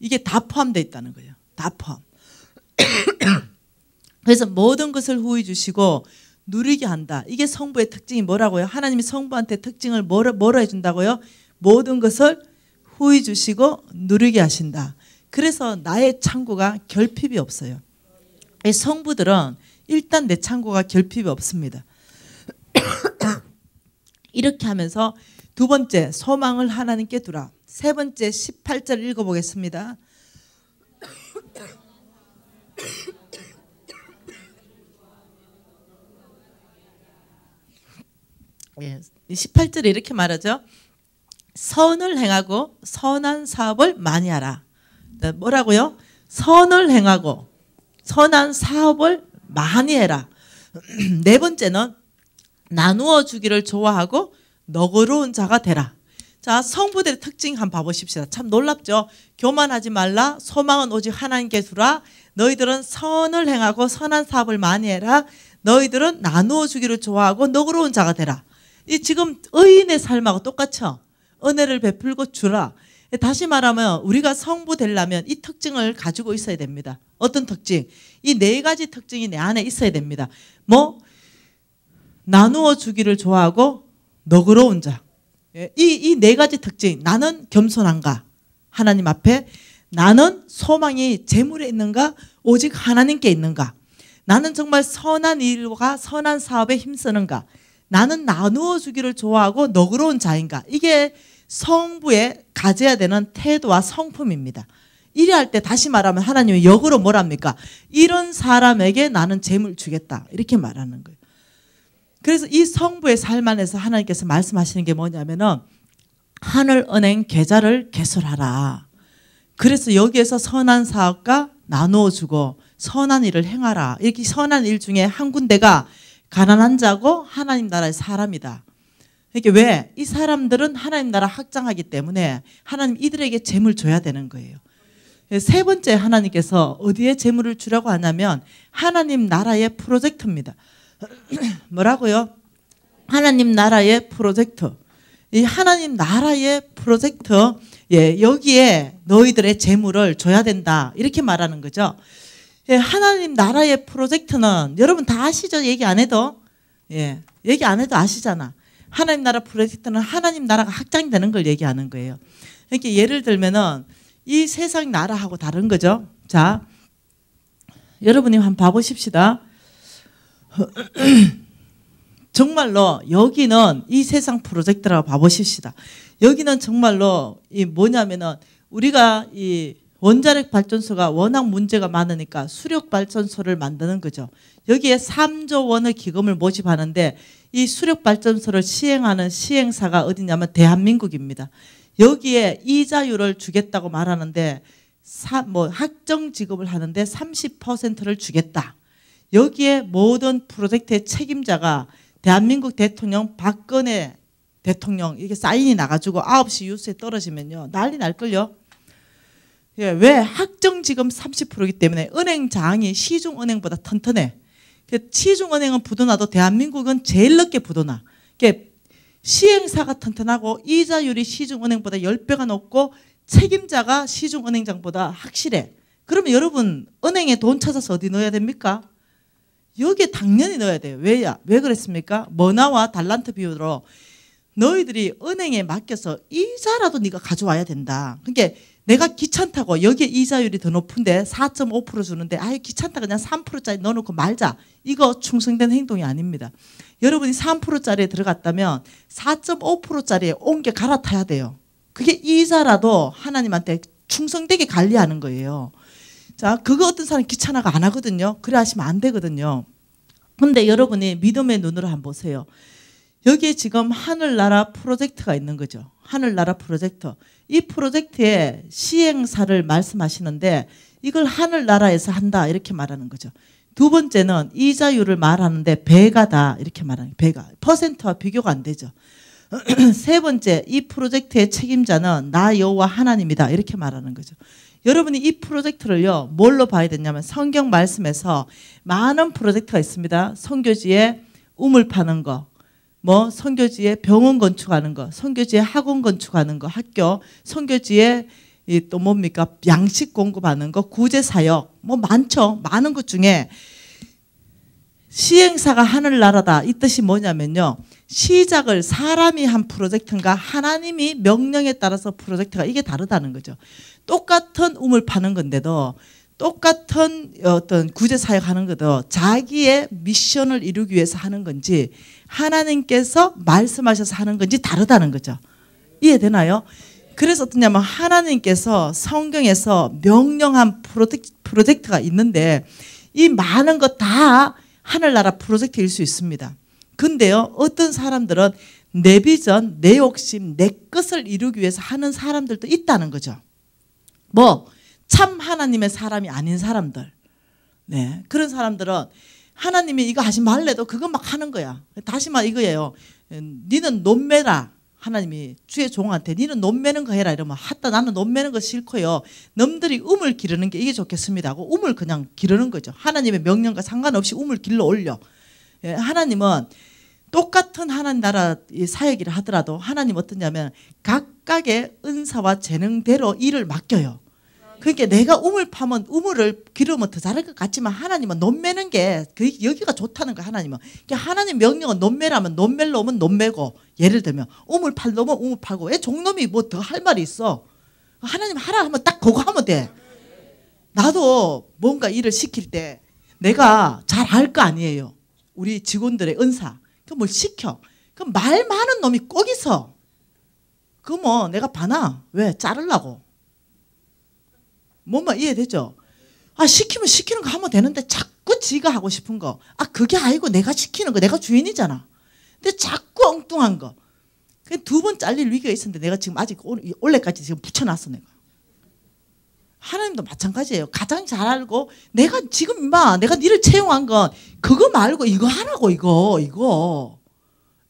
이게 다 포함되어 있다는 거예요. 다 포함. 그래서 모든 것을 후히 주시고 누리게 한다. 이게 성부의 특징이 뭐라고요? 하나님이 성부한테 특징을 뭐로 해준다고요? 모든 것을 후히 주시고 누리게 하신다. 그래서 나의 창고가 결핍이 없어요. 성부들은 일단 내 창고가 결핍이 없습니다. 이렇게 하면서 두 번째, 소망을 하나님께 두라. 세 번째, 18절 읽어보겠습니다. 예, 18절에 이렇게 말하죠. 선을 행하고 선한 사업을 많이 하라. 뭐라고요? 선을 행하고 선한 사업을 많이 해라. 네 번째는 나누어 주기를 좋아하고 너그러운 자가 되라. 자, 성부들의 특징 한번 봐보십시다. 참 놀랍죠? 교만하지 말라. 소망은 오직 하나님께 두라. 너희들은 선을 행하고 선한 사업을 많이 해라. 너희들은 나누어 주기를 좋아하고 너그러운 자가 되라. 이 지금 의인의 삶하고 똑같죠? 은혜를 베풀고 주라. 다시 말하면 우리가 성부 되려면 이 특징을 가지고 있어야 됩니다. 어떤 특징? 이 네 가지 특징이 내 안에 있어야 됩니다. 뭐? 나누어 주기를 좋아하고 너그러운 자. 이 네 가지 특징. 나는 겸손한가? 하나님 앞에. 나는 소망이 재물에 있는가? 오직 하나님께 있는가? 나는 정말 선한 일과 선한 사업에 힘쓰는가? 나는 나누어 주기를 좋아하고 너그러운 자인가? 이게 성부에 가져야 되는 태도와 성품입니다. 이래 할 때 다시 말하면 하나님이 역으로 뭐랍니까? 이런 사람에게 나는 재물 주겠다. 이렇게 말하는 거예요. 그래서 이 성부의 삶 안에서 하나님께서 말씀하시는 게 뭐냐면은 하늘은행 계좌를 개설하라. 그래서 여기에서 선한 사업과 나누어 주고 선한 일을 행하라. 이렇게 선한 일 중에 한 군데가 가난한 자고 하나님 나라의 사람이다. 이게 왜? 이 사람들은 하나님 나라 확장하기 때문에 하나님 이들에게 재물 줘야 되는 거예요. 세 번째 하나님께서 어디에 재물을 주라고 하냐면 하나님 나라의 프로젝트입니다. 뭐라고요? 하나님 나라의 프로젝트. 이 하나님 나라의 프로젝트, 예, 여기에 너희들의 재물을 줘야 된다. 이렇게 말하는 거죠. 예, 하나님 나라의 프로젝트는 여러분 다 아시죠? 얘기 안 해도. 예, 얘기 안 해도 아시잖아. 하나님 나라 프로젝트는 하나님 나라가 확장되는 걸 얘기하는 거예요. 이렇게 예를 들면은 이 세상 나라하고 다른 거죠. 자, 여러분이 한번 봐보십시다. 정말로 여기는 이 세상 프로젝트라고 봐보십시다. 여기는 정말로 이 뭐냐면은 우리가 이 원자력 발전소가 워낙 문제가 많으니까 수력 발전소를 만드는 거죠. 여기에 3조 원의 기금을 모집하는데 이 수력 발전소를 시행하는 시행사가 어디냐면 대한민국입니다. 여기에 이자율을 주겠다고 말하는데 학정 지급을 하는데 30%를 주겠다. 여기에 모든 프로젝트의 책임자가 대한민국 대통령 박근혜 대통령 이게 사인이 나가지고 9시 뉴스에 떨어지면요 난리 날걸요. 예, 왜? 학정지금 30%이기 때문에 은행장이 시중은행보다 튼튼해. 시중은행은 부도나도 대한민국은 제일 늦게 부도나. 시행사가 튼튼하고 이자율이 시중은행보다 10배가 높고 책임자가 시중은행장보다 확실해. 그러면 여러분 은행에 돈 찾아서 어디 넣어야 됩니까? 여기에 당연히 넣어야 돼요. 왜야? 왜 그랬습니까? 머나와 달란트 비율로 너희들이 은행에 맡겨서 이자라도 네가 가져와야 된다. 그러니까 내가 귀찮다고 여기에 이자율이 더 높은데 4.5% 주는데 아유 귀찮다 그냥 3%짜리 넣어놓고 말자. 이거 충성된 행동이 아닙니다. 여러분이 3%짜리에 들어갔다면 4.5%짜리에 옮겨 갈아타야 돼요. 그게 이자라도 하나님한테 충성되게 관리하는 거예요. 자, 그거 어떤 사람이 귀찮아가 안 하거든요. 그래 하시면 안 되거든요. 근데 여러분이 믿음의 눈으로 한번 보세요. 여기에 지금 하늘나라 프로젝트가 있는 거죠. 하늘나라 프로젝트. 이 프로젝트의 시행사를 말씀하시는데 이걸 하늘나라에서 한다 이렇게 말하는 거죠. 두 번째는 이자율을 말하는데 배가다 이렇게 말하는 거예요. 배가. 퍼센트와 비교가 안 되죠. 세 번째, 이 프로젝트의 책임자는 나 여호와 하나님이다 이렇게 말하는 거죠. 여러분이 이 프로젝트를요 뭘로 봐야 되냐면 성경 말씀에서 많은 프로젝트가 있습니다. 선교지에 우물 파는 거, 뭐 선교지에 병원 건축하는 거, 선교지에 학원 건축하는 거, 학교, 선교지에 이 또 뭡니까? 양식 공급하는 거, 구제사역, 뭐 많죠. 많은 것 중에 시행사가 하늘나라다. 이 뜻이 뭐냐면요. 시작을 사람이 한 프로젝트인가 하나님이 명령에 따라서 프로젝트가 이게 다르다는 거죠. 똑같은 우물 파는 건데도 똑같은 어떤 구제사역 하는 것도 자기의 미션을 이루기 위해서 하는 건지 하나님께서 말씀하셔서 하는 건지 다르다는 거죠. 이해되나요? 그래서 어떠냐면 하나님께서 성경에서 명령한 프로젝트가 있는데 이 많은 거 다 하늘나라 프로젝트일 수 있습니다. 근데요, 어떤 사람들은 내 비전, 내 욕심, 내 것을 이루기 위해서 하는 사람들도 있다는 거죠. 뭐 참 하나님의 사람이 아닌 사람들, 네, 그런 사람들은 하나님이 이거 하지 말래도 그거 막 하는 거야. 다시 말 이거예요. 니는 논매라. 하나님이 주의 종한테 니는 논매는 거 해라 이러면 하다 나는 논매는 거 싫고요. 넘들이 우물 기르는 게 이게 좋겠습니다 하고 우물 그냥 기르는 거죠. 하나님의 명령과 상관없이 우물 길러 올려. 예, 하나님은 똑같은 하나님 나라 사역을 하더라도 하나님 어떠냐면 각각의 은사와 재능대로 일을 맡겨요. 그러니까 내가 우물 파면 우물을 기르면 더 잘할 것 같지만 하나님은 논매는 게 여기가 좋다는 거야. 하나님은. 그러니까 하나님 명령은 논매라면 논매로 오면 논매고 예를 들면 우물 팔 놈은 우물 팔고 왜 종놈이 뭐 더 할 말이 있어. 하나님 하라 하면 딱 그거 하면 돼. 나도 뭔가 일을 시킬 때 내가 잘 할 거 아니에요. 우리 직원들의 은사. 그 뭘 시켜. 그 말 많은 놈이 꼭 있어. 그 뭐 내가 봐나. 왜? 자르려고. 뭔가 이해되죠? 아, 시키면 시키는 거 하면 되는데 자꾸 지가 하고 싶은 거. 아, 그게 아니고 내가 시키는 거. 내가 주인이잖아. 근데 자꾸 엉뚱한 거. 두 번 잘릴 위기가 있었는데 내가 지금 아직 올해까지 지금 붙여놨어 내가. 하나님도 마찬가지예요. 가장 잘 알고 내가 지금 임마 내가 니를 채용한 건 그거 말고 이거 하라고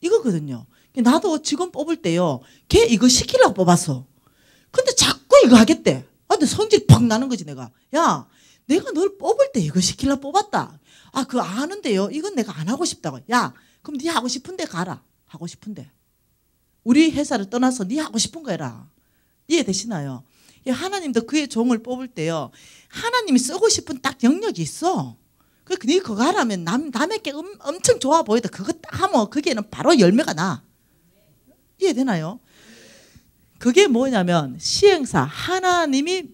이거거든요. 나도 직원 뽑을 때요. 걔 이거 시키려고 뽑았어. 근데 자꾸 이거 하겠대. 아, 근데 성질 팍 나는 거지 내가. 야, 내가 널 뽑을 때 이거 시키려고 뽑았다. 아, 그거 아는데요. 이건 내가 안 하고 싶다고. 야, 그럼 네 하고 싶은데 가라. 하고 싶은데. 우리 회사를 떠나서 네 하고 싶은 거 해라. 이해되시나요? 하나님도 그의 종을 뽑을 때요. 하나님이 쓰고 싶은 딱 영역이 있어. 그러니까 네 그거 하라면 남에게 엄청 좋아 보이다. 그거 딱 하면 거기에는 바로 열매가 나. 이해되나요? 그게 뭐냐면 시행사. 하나님이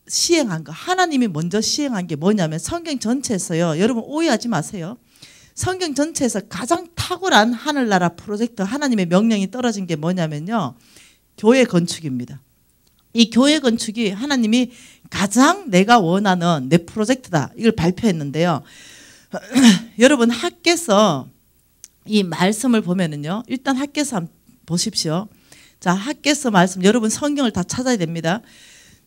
시행한 거. 하나님이 먼저 시행한 게 뭐냐면 성경 전체에서요. 여러분 오해하지 마세요. 성경 전체에서 가장 탁월한 하늘나라 프로젝트 하나님의 명령이 떨어진 게 뭐냐면요. 교회 건축입니다. 이 교회 건축이 하나님이 가장 내가 원하는 내 프로젝트다. 이걸 발표했는데요. 여러분 학개서 이 말씀을 보면은요. 일단 학개서 한번 보십시오. 자, 학개서 말씀 여러분 성경을 다 찾아야 됩니다.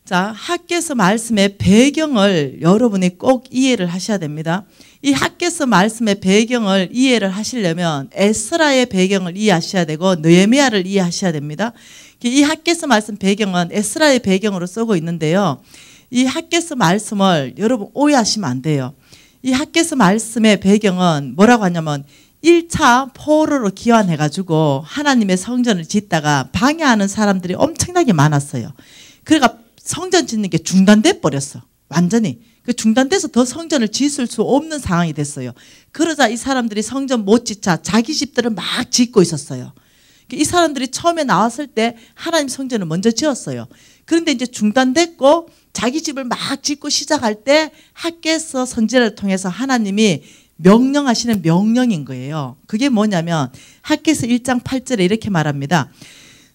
자, 학개서 말씀의 배경을 여러분이 꼭 이해를 하셔야 됩니다. 이 학개서 말씀의 배경을 이해를 하시려면 에스라의 배경을 이해하셔야 되고 느헤미야를 이해하셔야 됩니다. 이 학개서 말씀 배경은 에스라의 배경으로 쓰고 있는데요. 이 학개서 말씀을 여러분 오해하시면 안 돼요. 이 학개서 말씀의 배경은 뭐라고 하냐면 1차 포로로 귀환해가지고 하나님의 성전을 짓다가 방해하는 사람들이 엄청나게 많았어요. 그러니까 성전 짓는 게 중단돼 버렸어. 완전히. 그 중단돼서 더 성전을 짓을 수 없는 상황이 됐어요. 그러자 이 사람들이 성전 못 짓자 자기 집들을 막 짓고 있었어요. 이 사람들이 처음에 나왔을 때 하나님 성전을 먼저 지었어요. 그런데 이제 중단됐고 자기 집을 막 짓고 시작할 때 학개서 선지자를 통해서 하나님이 명령하시는 명령인 거예요. 그게 뭐냐면 학개서 1장 8절에 이렇게 말합니다.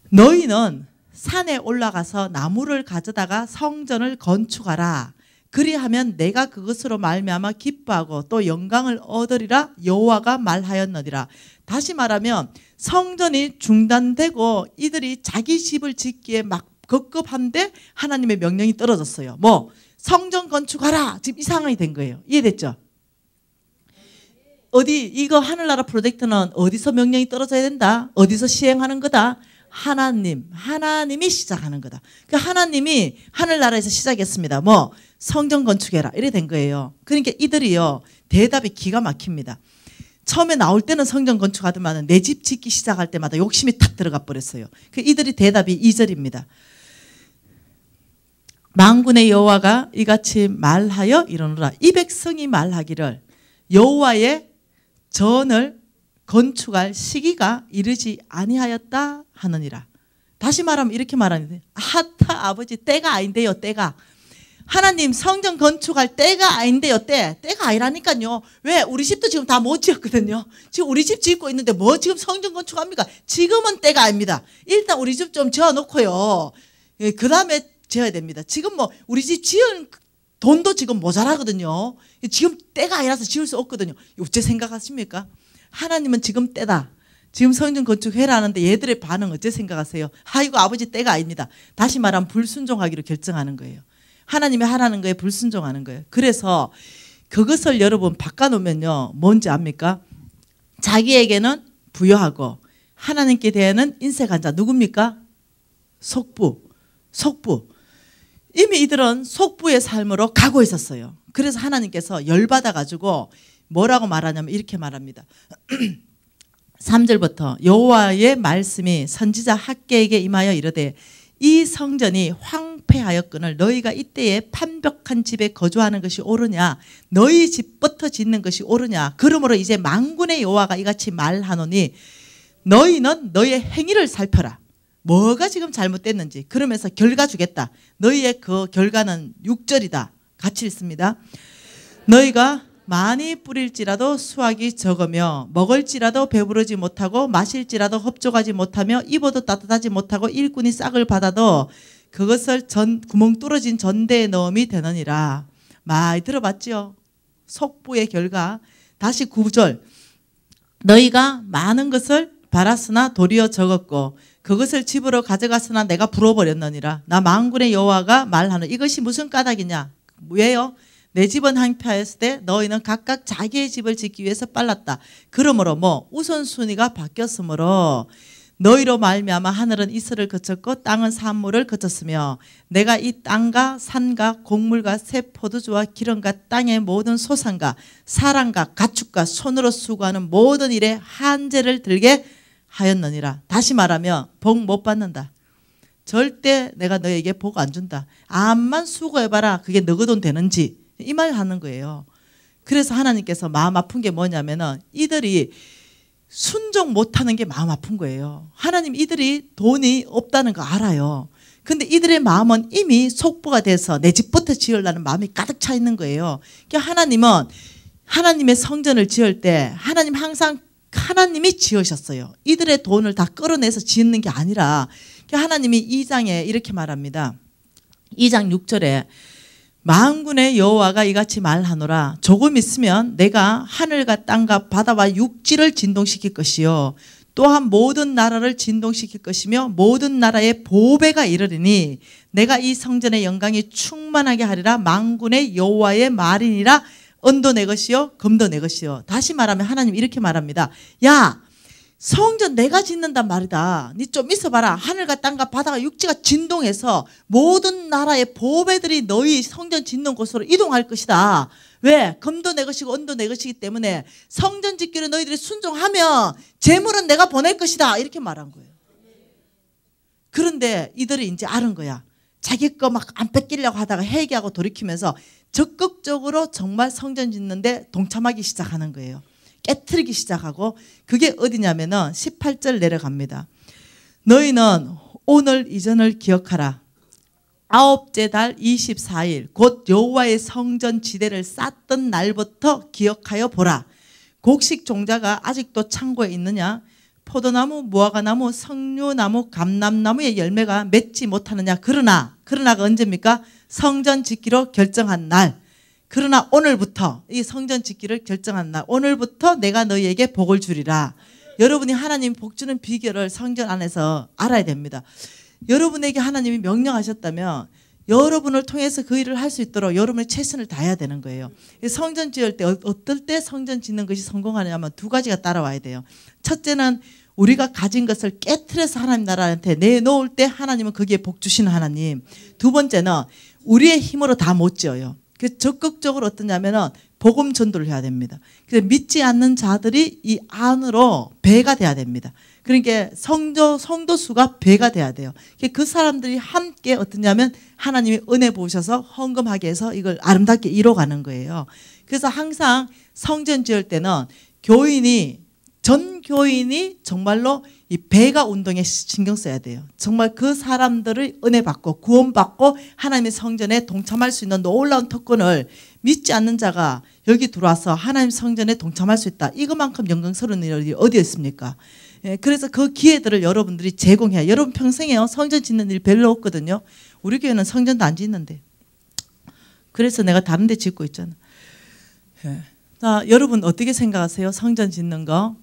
너희는 산에 올라가서 나무를 가져다가 성전을 건축하라. 그리하면 내가 그것으로 말미암아 기뻐하고 또 영광을 얻으리라 여호와가 말하였느니라. 다시 말하면 성전이 중단되고 이들이 자기 집을 짓기에 막 급급한데 하나님의 명령이 떨어졌어요. 뭐 성전 건축하라. 지금 이 상황이 된 거예요. 이해됐죠? 어디 이거 하늘나라 프로젝트는 어디서 명령이 떨어져야 된다? 어디서 시행하는 거다? 하나님이 시작하는 거다. 그 하나님이 하늘나라에서 시작했습니다. 뭐 성전 건축해라 이래 된 거예요. 그러니까 이들이요 대답이 기가 막힙니다. 처음에 나올 때는 성전 건축하더만 내 집 짓기 시작할 때마다 욕심이 탁 들어가 버렸어요. 그 이들이 대답이 2절입니다. 만군의 여호와가 이같이 말하여 이르노라. 이 백성이 말하기를 여호와의 전을 건축할 시기가 이르지 아니하였다 하느니라. 다시 말하면 이렇게 말하는데, 아따 아버지 때가 아닌데요. 때가 하나님 성전 건축할 때가 아닌데요. 때가 아니라니까요. 왜? 우리 집도 지금 다 못 지었거든요. 지금 우리 집 짓고 있는데 뭐 지금 성전 건축합니까? 지금은 때가 아닙니다. 일단 우리 집 좀 지어놓고요, 그 다음에 지어야 됩니다. 지금 뭐 우리 집 지은 돈도 지금 모자라거든요. 지금 때가 아니라서 지을 수 없거든요. 어째 생각하십니까? 하나님은 지금 때다, 지금 성전 건축해라 하는데 얘들의 반응 어째 생각하세요? 아이고 아버지 때가 아닙니다. 다시 말하면 불순종하기로 결정하는 거예요. 하나님이 하라는 거에 불순종하는 거예요. 그래서 그것을 여러분 바꿔놓으면요, 뭔지 압니까? 자기에게는 부여하고 하나님께 대하는 인색한 자 누굽니까? 속부. 이미 이들은 속부의 삶으로 가고 있었어요. 그래서 하나님께서 열받아가지고 뭐라고 말하냐면 이렇게 말합니다. 3절부터 여호와의 말씀이 선지자 학개에게 임하여 이르되 이 성전이 황폐하였거늘 너희가 이때에 판벽한 집에 거주하는 것이 옳으냐? 너희 집부터 짓는 것이 옳으냐? 그러므로 이제 만군의 여호와가 이같이 말하노니 너희는 너희의 행위를 살펴라. 뭐가 지금 잘못됐는지. 그러면서 결과 주겠다. 너희의 그 결과는 6절이다. 같이 읽습니다. 너희가 많이 뿌릴지라도 수확이 적으며 먹을지라도 배부르지 못하고 마실지라도 흡족하지 못하며 입어도 따뜻하지 못하고 일꾼이 싹을 받아도 그것을 구멍 뚫어진 전대에 넣음이 되느니라. 많이 들어봤죠? 속부의 결과. 다시 9절. 너희가 많은 것을 바랐으나 도리어 적었고 그것을 집으로 가져갔으나 내가 불어버렸느니라. 나 만군의 여호와가 말하는 이것이 무슨 까닭이냐? 왜요? 내 집은 황폐하였을 때 너희는 각각 자기의 집을 짓기 위해서 빨랐다. 그러므로 뭐 우선순위가 바뀌었으므로 너희로 말미암아 하늘은 이슬을 거쳤고 땅은 산물을 거쳤으며 내가 이 땅과 산과 곡물과 새 포도주와 기름과 땅의 모든 소산과 사람과 가축과 손으로 수고하는 모든 일에 한제를 들게 하였느니라. 다시 말하면 복 못 받는다. 절대 내가 너에게 복 안 준다. 암만 수고해봐라. 그게 너희 돈 되는지. 이 말 하는 거예요. 그래서 하나님께서 마음 아픈 게 뭐냐면은 이들이 순종 못하는 게 마음 아픈 거예요. 하나님 이들이 돈이 없다는 거 알아요. 근데 이들의 마음은 이미 속부가 돼서 내 집부터 지으려는 마음이 가득 차 있는 거예요. 그러니까 하나님은 하나님의 성전을 지을 때 하나님 항상 하나님이 지으셨어요. 이들의 돈을 다 끌어내서 짓는 게 아니라 하나님이 2장에 이렇게 말합니다. 2장 6절에 만군의 여호와가 이같이 말하노라. 조금 있으면 내가 하늘과 땅과 바다와 육지를 진동시킬 것이요 또한 모든 나라를 진동시킬 것이며 모든 나라의 보배가 이르리니 내가 이 성전의 영광이 충만하게 하리라. 만군의 여호와의 말이니라. 은도 내 것이요 금도 내 것이요. 다시 말하면 하나님 이렇게 말합니다. 야, 성전 내가 짓는단 말이다. 니 좀 있어봐라. 하늘과 땅과 바다가 육지가 진동해서 모든 나라의 보배들이 너희 성전 짓는 곳으로 이동할 것이다. 왜? 금도 내 것이고 은도 내 것이기 때문에 성전 짓기를 너희들이 순종하면 재물은 내가 보낼 것이다. 이렇게 말한 거예요. 그런데 이들이 이제 아는 거야. 자기 거 막 안 뺏기려고 하다가 회개하고 돌이키면서 적극적으로 정말 성전 짓는데 동참하기 시작하는 거예요. 깨트리기 시작하고 그게 어디냐면은 18절 내려갑니다. 너희는 오늘 이전을 기억하라. 아홉째 달 24일 곧 여호와의 성전 지대를 쌓던 날부터 기억하여 보라. 곡식 종자가 아직도 창고에 있느냐? 포도나무, 무화과나무, 석류나무, 감람나무의 열매가 맺지 못하느냐? 그러나가 언제입니까? 성전 짓기로 결정한 날. 그러나 오늘부터 이 성전 짓기를 결정한 날 오늘부터 내가 너희에게 복을 주리라. 여러분이 하나님 복 주는 비결을 성전 안에서 알아야 됩니다. 여러분에게 하나님이 명령하셨다면 여러분을 통해서 그 일을 할 수 있도록 여러분의 최선을 다해야 되는 거예요. 성전 지을 때 어떨 때 성전 짓는 것이 성공하냐면 두 가지가 따라와야 돼요. 첫째는 우리가 가진 것을 깨트려서 하나님 나라한테 내놓을 때 하나님은 거기에 복 주시는 하나님. 두 번째는 우리의 힘으로 다 못 지어요. 그 적극적으로 어떠냐면은 복음 전도를 해야 됩니다. 그래서 믿지 않는 자들이 이 안으로 배가 돼야 됩니다. 그러니까 성도 수가 배가 돼야 돼요. 그 사람들이 함께 어떠냐면 하나님이 은혜 부으셔서 헌금하게 해서 이걸 아름답게 이뤄가는 거예요. 그래서 항상 성전 지을 때는 전 교인이 정말로 이 배가 운동에 신경 써야 돼요. 정말 그 사람들을 은혜 받고 구원받고 하나님의 성전에 동참할 수 있는 놀라운 특권을 믿지 않는 자가 여기 들어와서 하나님 성전에 동참할 수 있다. 이것만큼 영광스러운 일이 어디 있습니까? 예, 그래서 그 기회들을 여러분들이 제공해야. 여러분 평생에요. 성전 짓는 일 별로 없거든요. 우리 교회는 성전도 안 짓는데. 그래서 내가 다른 데 짓고 있잖아. 예. 자, 여러분 어떻게 생각하세요? 성전 짓는 거?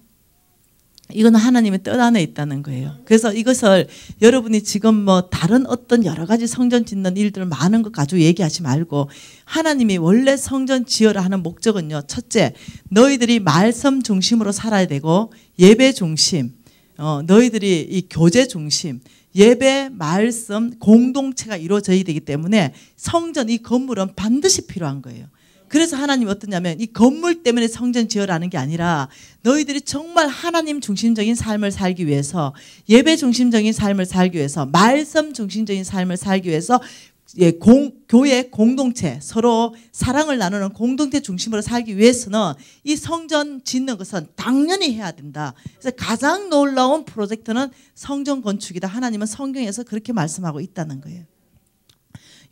이건 하나님의 뜻 안에 있다는 거예요. 그래서 이것을 여러분이 지금 뭐 다른 어떤 여러 가지 성전 짓는 일들 많은 것 가지고 얘기하지 말고 하나님이 원래 성전 지어라 하는 목적은요. 첫째, 너희들이 말씀 중심으로 살아야 되고 예배 중심, 너희들이 이 교제 중심, 예배, 말씀, 공동체가 이루어져야 되기 때문에 성전, 이 건물은 반드시 필요한 거예요. 그래서 하나님이 어떠냐면 이 건물 때문에 성전 지으라는 게 아니라 너희들이 정말 하나님 중심적인 삶을 살기 위해서 예배 중심적인 삶을 살기 위해서 말씀 중심적인 삶을 살기 위해서 교회 공동체 서로 사랑을 나누는 공동체 중심으로 살기 위해서는 이 성전 짓는 것은 당연히 해야 된다. 그래서 가장 놀라운 프로젝트는 성전 건축이다. 하나님은 성경에서 그렇게 말씀하고 있다는 거예요.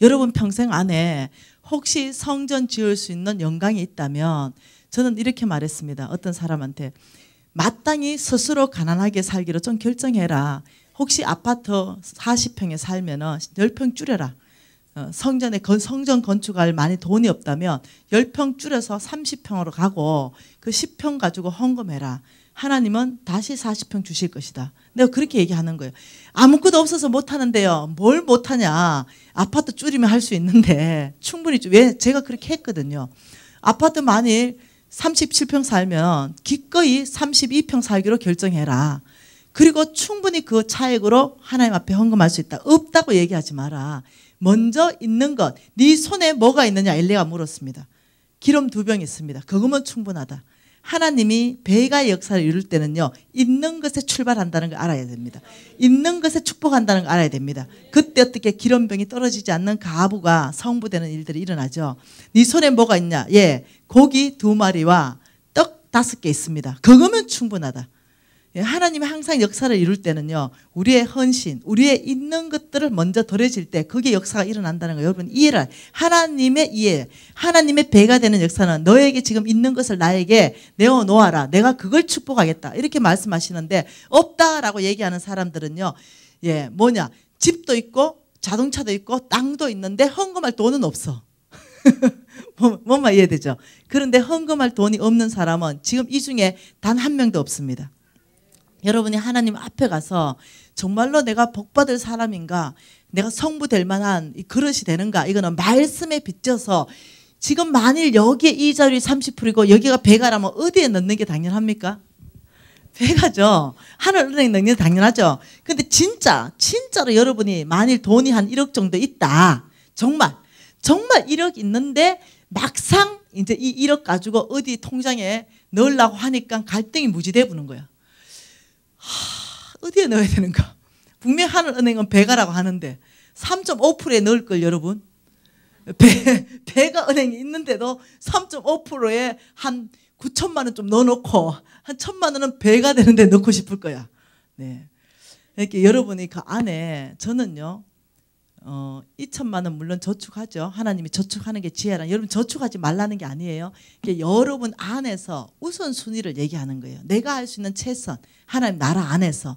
여러분 평생 안에 혹시 성전 지을 수 있는 영광이 있다면 저는 이렇게 말했습니다. 어떤 사람한테 마땅히 스스로 가난하게 살기로 좀 결정해라. 혹시 아파트 40평에 살면 10평 줄여라. 성전 건축할 많이 돈이 없다면 10평 줄여서 30평으로 가고 그 10평 가지고 헌금해라. 하나님은 다시 40평 주실 것이다. 내가 그렇게 얘기하는 거예요. 아무것도 없어서 못하는데요. 뭘 못하냐. 아파트 줄이면 할 수 있는데 충분히 왜 제가 그렇게 했거든요. 아파트 만일 37평 살면 기꺼이 32평 살기로 결정해라. 그리고 충분히 그 차액으로 하나님 앞에 헌금할 수 있다. 없다고 얘기하지 마라. 먼저 있는 것. 네 손에 뭐가 있느냐 엘리야가 물었습니다. 기름 2병 있습니다. 그거면 충분하다. 하나님이 배가의 역사를 이룰 때는요. 있는 것에 출발한다는 걸 알아야 됩니다. 있는 것에 축복한다는 걸 알아야 됩니다. 그때 어떻게 기름병이 떨어지지 않는 가부가 성부되는 일들이 일어나죠. 네 손에 뭐가 있냐. 예, 고기 2마리와 떡 5개 있습니다. 그거면 충분하다. 하나님이 항상 역사를 이룰 때는요. 우리의 헌신, 우리의 있는 것들을 먼저 드려질 때 그게 역사가 일어난다는 거 여러분 이해를. 하나님의 이해, 하나님의 배가 되는 역사는 너에게 지금 있는 것을 나에게 내어놓아라. 내가 그걸 축복하겠다. 이렇게 말씀하시는데 없다라고 얘기하는 사람들은요. 예, 뭐냐. 집도 있고 자동차도 있고 땅도 있는데 헌금할 돈은 없어. 뭔 이해되죠? 그런데 헌금할 돈이 없는 사람은 지금 이 중에 단 한 명도 없습니다. 여러분이 하나님 앞에 가서 정말로 내가 복받을 사람인가, 내가 성부 될 만한 이 그릇이 되는가, 이거는 말씀에 빗져서 지금 만일 여기에 이 자리 30%이고 여기가 배가라면 어디에 넣는 게 당연합니까? 배가죠. 하늘은행 넣는 게 당연하죠. 근데 진짜로 여러분이 만일 돈이 한 1억 정도 있다. 정말 1억 있는데 막상 이제 이 1억 가지고 어디 통장에 넣으려고 하니까 갈등이 무지돼 부는 거야. 어디에 넣어야 되는가? 분명 하늘은행은 배가라고 하는데 3.5%에 넣을 걸 여러분. 배가 은행에 있는데도 3.5%에 한 9천만 원 좀 넣어놓고 한 1,000만 원은 배가 되는데 넣고 싶을 거야. 네. 이렇게 여러분이 그 안에 저는요. 2천만 원 물론 저축하죠. 하나님이 저축하는 게 지혜라. 여러분 저축하지 말라는 게 아니에요. 여러분 안에서 우선순위를 얘기하는 거예요. 내가 할 수 있는 최선, 하나님 나라 안에서.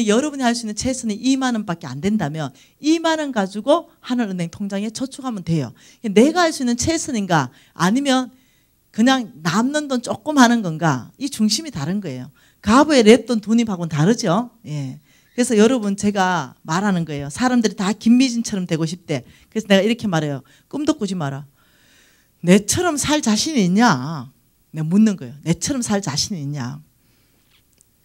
여러분이 할 수 있는 최선이 2만 원밖에 안 된다면 2만 원 가지고 하늘은행 통장에 저축하면 돼요. 내가 할 수 있는 최선인가 아니면 그냥 남는 돈 조금 하는 건가, 이 중심이 다른 거예요. 가부의 랩돈 돈입하고는 다르죠. 예. 그래서 여러분 제가 말하는 거예요. 사람들이 다 김미진처럼 되고 싶대. 그래서 내가 이렇게 말해요. 꿈도 꾸지 마라. 내처럼 살 자신이 있냐? 내가 묻는 거예요. 내처럼 살 자신이 있냐?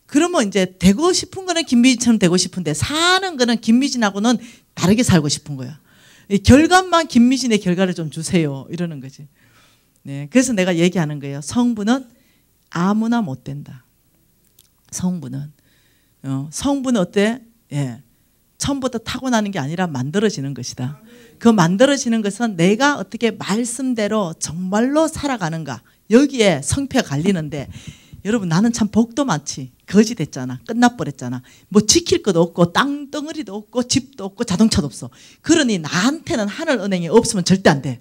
그러면 이제 되고 싶은 거는 김미진처럼 되고 싶은데 사는 거는 김미진하고는 다르게 살고 싶은 거야. 이 결과만 김미진의 결과를 좀 주세요. 이러는 거지. 네, 그래서 내가 얘기하는 거예요. 성부는 아무나 못 된다. 성부는 어때? 예, 처음부터 타고나는 게 아니라 만들어지는 것이다. 그 만들어지는 것은 내가 어떻게 말씀대로 정말로 살아가는가, 여기에 성패가 갈리는데, 여러분 나는 참 복도 많지. 거지 됐잖아. 끝나버렸잖아. 뭐 지킬 것도 없고 땅덩어리도 없고 집도 없고 자동차도 없어. 그러니 나한테는 하늘은행이 없으면 절대 안 돼.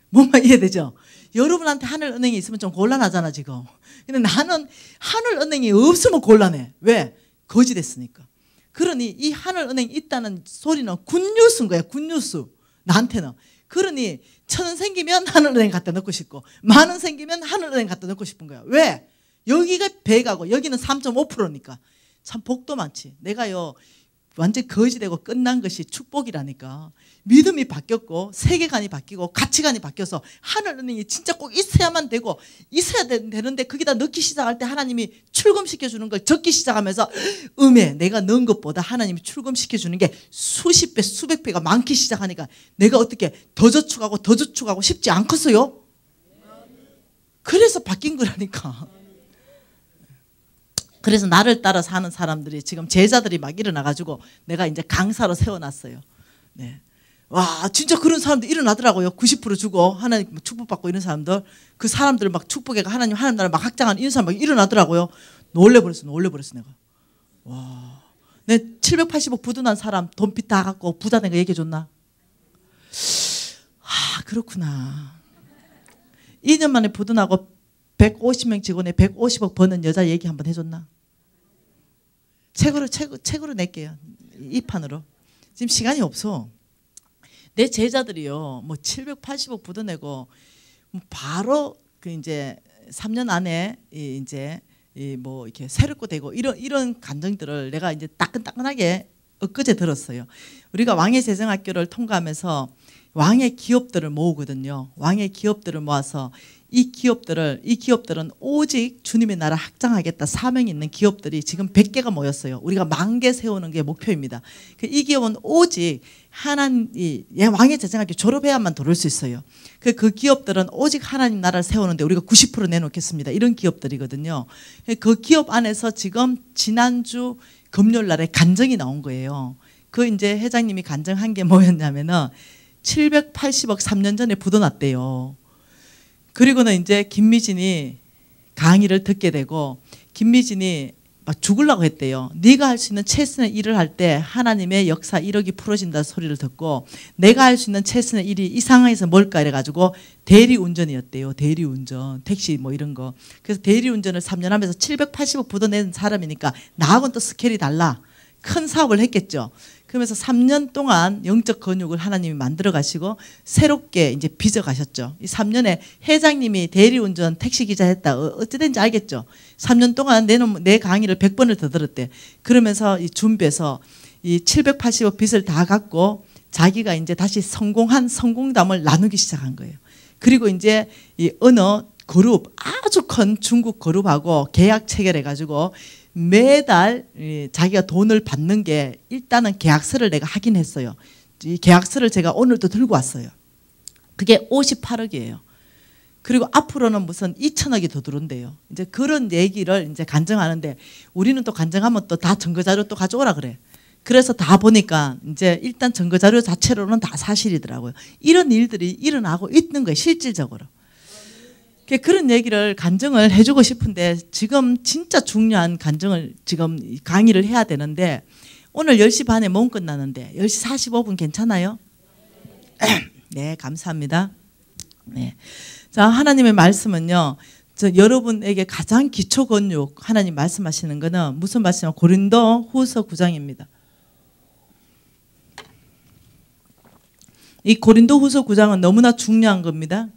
뭔 말 이해되죠? 여러분한테 하늘은행이 있으면 좀 곤란하잖아 지금. 근데 나는 하늘은행이 없으면 곤란해. 왜? 거지 됐으니까. 그러니 이 하늘은행이 있다는 소리는 굿뉴스인 거야. 굿뉴스. 나한테는. 그러니 1,000원 생기면 하늘은행 갖다 넣고 싶고 10,000원 생기면 하늘은행 갖다 넣고 싶은 거야. 왜? 여기가 100하고 여기는 3.5%니까 참 복도 많지. 내가요 완전 거지되고 끝난 것이 축복이라니까. 믿음이 바뀌었고 세계관이 바뀌고 가치관이 바뀌어서 하늘은행이 진짜 꼭 있어야만 되고 있어야 되는데 거기다 넣기 시작할 때 하나님이 출금시켜주는 걸 적기 시작하면서 내가 넣은 것보다 하나님이 출금시켜주는 게 수십 배 수백 배가 많기 시작하니까 내가 어떻게 더 저축하고 싶지 않겠어요? 그래서 바뀐 거라니까. 그래서 나를 따라 사는 사람들이 지금 제자들이 막 일어나가지고 내가 이제 강사로 세워놨어요. 네. 와 진짜 그런 사람들 일어나더라고요. 90% 주고 하나님 축복받고 이런 사람들, 그 사람들 막 축복해 하나님 나라 막 확장하는 이런 사람 막 일어나더라고요. 놀래버렸어 내가. 와, 내 780억 부도난 사람 돈빚 다 갖고 부자 된 거 얘기해줬나? 아 그렇구나. 2년 만에 부도나고 150명 직원에 150억 버는 여자 얘기 한번 해줬나? 책으로 낼게요. 이 판으로. 지금 시간이 없어. 내 제자들이요, 뭐 780억 부도내고 뭐 바로 그 이제 3년 안에 이제 뭐 이렇게 새롭고 되고 이런 감정들을 내가 이제 따끈따끈하게 엊그제 들었어요. 우리가 왕의 재정학교를 통과하면서 왕의 기업들을 모으거든요. 왕의 기업들을 모아서 이 기업들은 오직 주님의 나라 확장하겠다 사명이 있는 기업들이 지금 100개가 모였어요. 우리가 10,000개 세우는 게 목표입니다. 이 기업은 오직 왕의 재정학교 졸업해야만 들어올 수 있어요. 그 기업들은 오직 하나님 나라를 세우는데 우리가 90% 내놓겠습니다. 이런 기업들이거든요. 그 기업 안에서 지금 지난주 금요일 날에 간증이 나온 거예요. 그 이제 회장님이 간증한 게 뭐였냐면은 780억 3년 전에 부도났대요. 그리고는 이제 김미진이 강의를 듣게 되고 김미진이 막 죽으려고 했대요. 네가 할 수 있는 최선의 일을 할 때 하나님의 역사 1억이 풀어진다 소리를 듣고 내가 할 수 있는 최선의 일이 이 상황에서 뭘까 이래가지고 대리운전이었대요. 대리운전, 택시 뭐 이런 거. 그래서 대리운전을 3년 하면서 780억 부도낸 사람이니까 나하고는 또 스케일이 달라. 큰 사업을 했겠죠. 그러면서 3년 동안 영적 근육을 하나님이 만들어 가시고 새롭게 이제 빚어 가셨죠. 이 3년에 회장님이 대리운전 택시기자 했다. 어찌된지 알겠죠. 3년 동안 내 강의를 100번을 더 들었대. 그러면서 준비해서 이 780억 빚을 다 갚고 자기가 이제 다시 성공한 성공담을 나누기 시작한 거예요. 그리고 이제 이 어느 그룹, 아주 큰 중국 그룹하고 계약 체결해 가지고 매달 자기가 돈을 받는 게 일단은 계약서를 내가 하긴 했어요. 이 계약서를 제가 오늘도 들고 왔어요. 그게 58억이에요. 그리고 앞으로는 무슨 2천억이 더 들어온대요. 이제 그런 얘기를 이제 간증하는데 우리는 또 간증하면 또 다 증거자료 또 가져오라 그래. 그래서 다 보니까 이제 일단 증거자료 자체로는 다 사실이더라고요. 이런 일들이 일어나고 있는 거예요. 실질적으로. 그런 얘기를 간증을 해주고 싶은데 지금 진짜 중요한 간증을 지금 강의를 해야 되는데 오늘 10시 반에 모임 끝나는데 10시 45분 괜찮아요? 네, 감사합니다. 네. 자, 하나님의 말씀은요. 여러분에게 가장 기초 권육 하나님 말씀하시는 거는 무슨 말씀이냐면 고린도 후서 9장입니다. 이 고린도 후서 9장은 너무나 중요한 겁니다.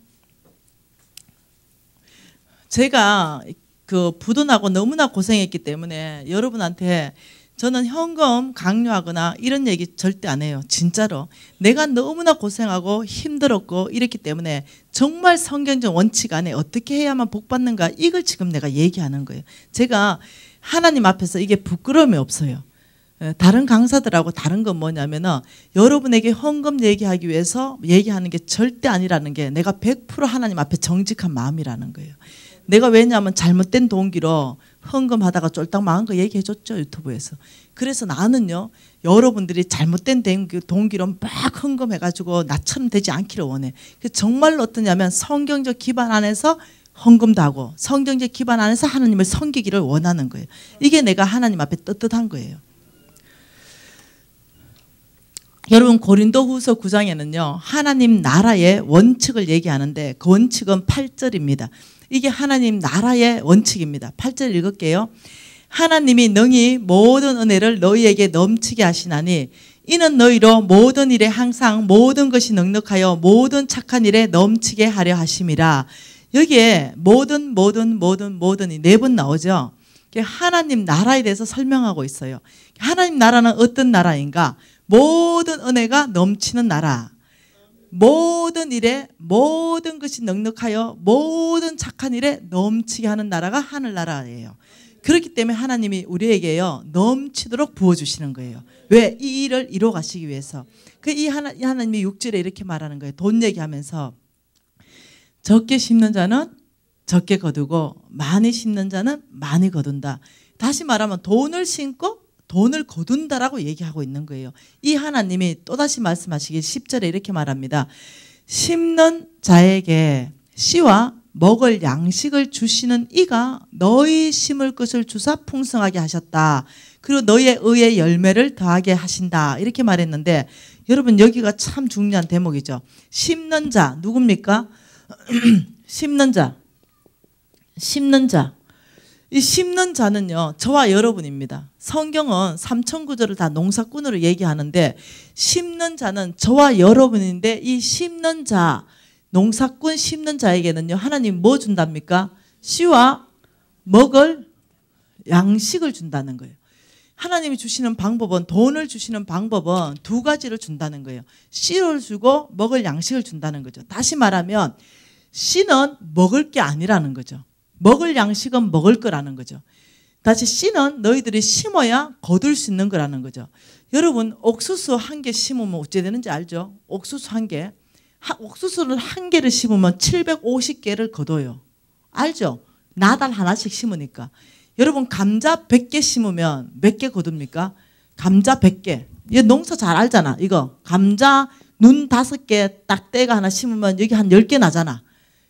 제가 그 부도나고 너무나 고생했기 때문에 여러분한테 저는 현금 강요하거나 이런 얘기 절대 안 해요. 진짜로. 내가 너무나 고생하고 힘들었고 이랬기 때문에 정말 성경적 원칙 안에 어떻게 해야만 복 받는가 이걸 지금 내가 얘기하는 거예요. 제가 하나님 앞에서 이게 부끄러움이 없어요. 다른 강사들하고 다른 건 뭐냐면은 여러분에게 헌금 얘기하기 위해서 얘기하는 게 절대 아니라는 게 내가 100% 하나님 앞에 정직한 마음이라는 거예요. 내가 왜냐하면 잘못된 동기로 헌금하다가 쫄딱 망한 거 얘기해 줬죠, 유튜브에서. 그래서 나는요, 여러분들이 잘못된 동기로 막 헌금해가지고 나처럼 되지 않기를 원해. 정말로 어떠냐면 성경적 기반 안에서 헌금도 하고 성경적 기반 안에서 하나님을 섬기기를 원하는 거예요. 이게 내가 하나님 앞에 떳떳한 거예요. 여러분, 고린도후서 9장에는요 하나님 나라의 원칙을 얘기하는데 그 원칙은 8절입니다. 이게 하나님 나라의 원칙입니다. 8절 읽을게요. 하나님이 능히 모든 은혜를 너희에게 넘치게 하시나니 이는 너희로 모든 일에 항상 모든 것이 넉넉하여 모든 착한 일에 넘치게 하려 하심이라. 여기에 모든이 4번 나오죠. 하나님 나라에 대해서 설명하고 있어요. 하나님 나라는 어떤 나라인가? 모든 은혜가 넘치는 나라, 모든 일에 모든 것이 넉넉하여 모든 착한 일에 넘치게 하는 나라가 하늘나라예요. 그렇기 때문에 하나님이 우리에게요 넘치도록 부어주시는 거예요. 왜? 이 일을 이루어 가시기 위해서. 이 하나님이 6절에 이렇게 말하는 거예요. 돈 얘기하면서 적게 심는 자는 적게 거두고 많이 심는 자는 많이 거둔다. 다시 말하면 돈을 심고 돈을 거둔다라고 얘기하고 있는 거예요. 이 하나님이 또다시 말씀하시기 10절에 이렇게 말합니다. 심는 자에게 씨와 먹을 양식을 주시는 이가 너희 심을 것을 주사 풍성하게 하셨다. 그리고 너희의 의의 열매를 더하게 하신다. 이렇게 말했는데 여러분 여기가 참 중요한 대목이죠. 심는 자 누굽니까? 심는 자. 이 심는 자는요 저와 여러분입니다. 성경은 3,000구절을 다 농사꾼으로 얘기하는데 심는 자는 저와 여러분인데 이 심는 자, 농사꾼 심는 자에게는요 하나님 뭐 준답니까? 씨와 먹을 양식을 준다는 거예요. 하나님이 주시는 방법은, 돈을 주시는 방법은 2가지를 준다는 거예요. 씨를 주고 먹을 양식을 준다는 거죠. 다시 말하면 씨는 먹을 게 아니라는 거죠. 먹을 양식은 먹을 거라는 거죠. 다시 씨는 너희들이 심어야 거둘 수 있는 거라는 거죠. 여러분 옥수수 1개 심으면 어찌 되는지 알죠? 옥수수 1개. 옥수수를 1개를 심으면 750개를 거둬요. 알죠? 나달 하나씩 심으니까. 여러분 감자 100개 심으면 몇 개 거둡니까? 감자 100개. 이거 농사 잘 알잖아. 이거 감자 눈 5개 딱 떼가 하나 심으면 여기 한 10개 나잖아.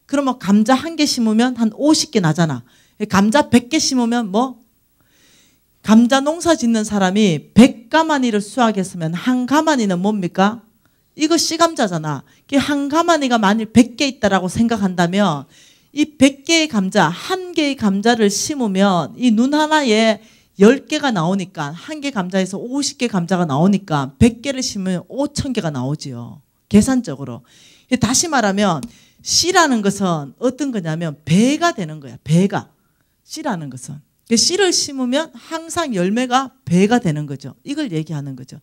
그러면 감자 1개 심으면 한 50개 나잖아. 감자 100개 심으면 뭐? 감자 농사 짓는 사람이 100가마니를 수확했으면 한 가마니는 뭡니까? 이거 씨감자잖아. 한 가마니가 만일 100개 있다라고 생각한다면 이 100개의 감자, 1개의 감자를 심으면 이 눈 하나에 10개가 나오니까 1개 감자에서 50개 감자가 나오니까 100개를 심으면 5,000개가 나오지요. 계산적으로. 다시 말하면 씨라는 것은 어떤 거냐면 배가 되는 거야. 배가. 씨라는 것은. 씨를 심으면 항상 열매가 배가 되는 거죠. 이걸 얘기하는 거죠.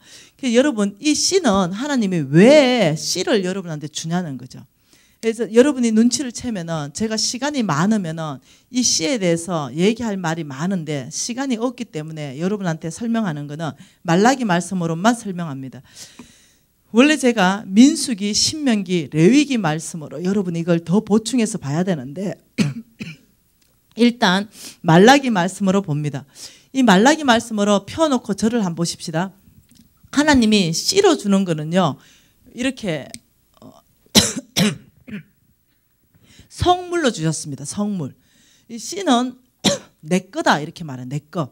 여러분 이 씨는 하나님이 왜 씨를 여러분한테 주냐는 거죠. 그래서 여러분이 눈치를 채면은 제가 시간이 많으면은 이 씨에 대해서 얘기할 말이 많은데 시간이 없기 때문에 여러분한테 설명하는 거는 말라기 말씀으로만 설명합니다. 원래 제가 민수기, 신명기, 레위기 말씀으로 여러분 이걸 더 보충해서 봐야 되는데 일단 말라기 말씀으로 봅니다. 이 말라기 말씀으로 펴놓고 저를 한번 보십시다. 하나님이 씨로 주는 거는요 이렇게 성물로 주셨습니다. 성물. 이 씨는 내 거다 이렇게 말해. 내 거.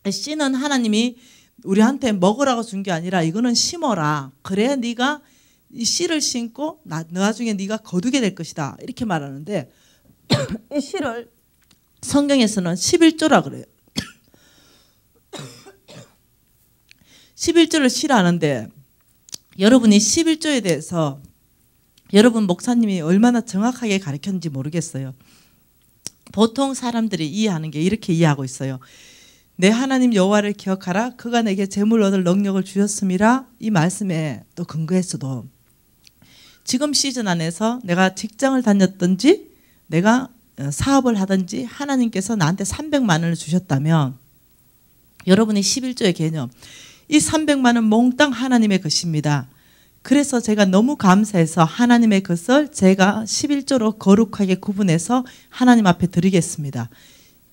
씨는 하나님이 우리한테 먹으라고 준 게 아니라 이거는 심어라. 그래야 네가 이 씨를 심고 나중에 네가 거두게 될 것이다. 이렇게 말하는데 이 씨를 성경에서는 11조라 그래요. 11조를 씨라 하는데 여러분이 11조에 대해서 여러분 목사님이 얼마나 정확하게 가르쳤는지 모르겠어요. 보통 사람들이 이해하는 게 이렇게 이해하고 있어요. 내 하나님 여호와를 기억하라. 그가 내게 재물 얻을 능력을 주셨음이라. 이 말씀에 또 근거해서도 지금 시즌 안에서 내가 직장을 다녔든지 내가 사업을 하든지 하나님께서 나한테 300만 원을 주셨다면 여러분의 11조의 개념. 이 300만 원 몽땅 하나님의 것입니다. 그래서 제가 너무 감사해서 하나님의 것을 제가 11조로 거룩하게 구분해서 하나님 앞에 드리겠습니다.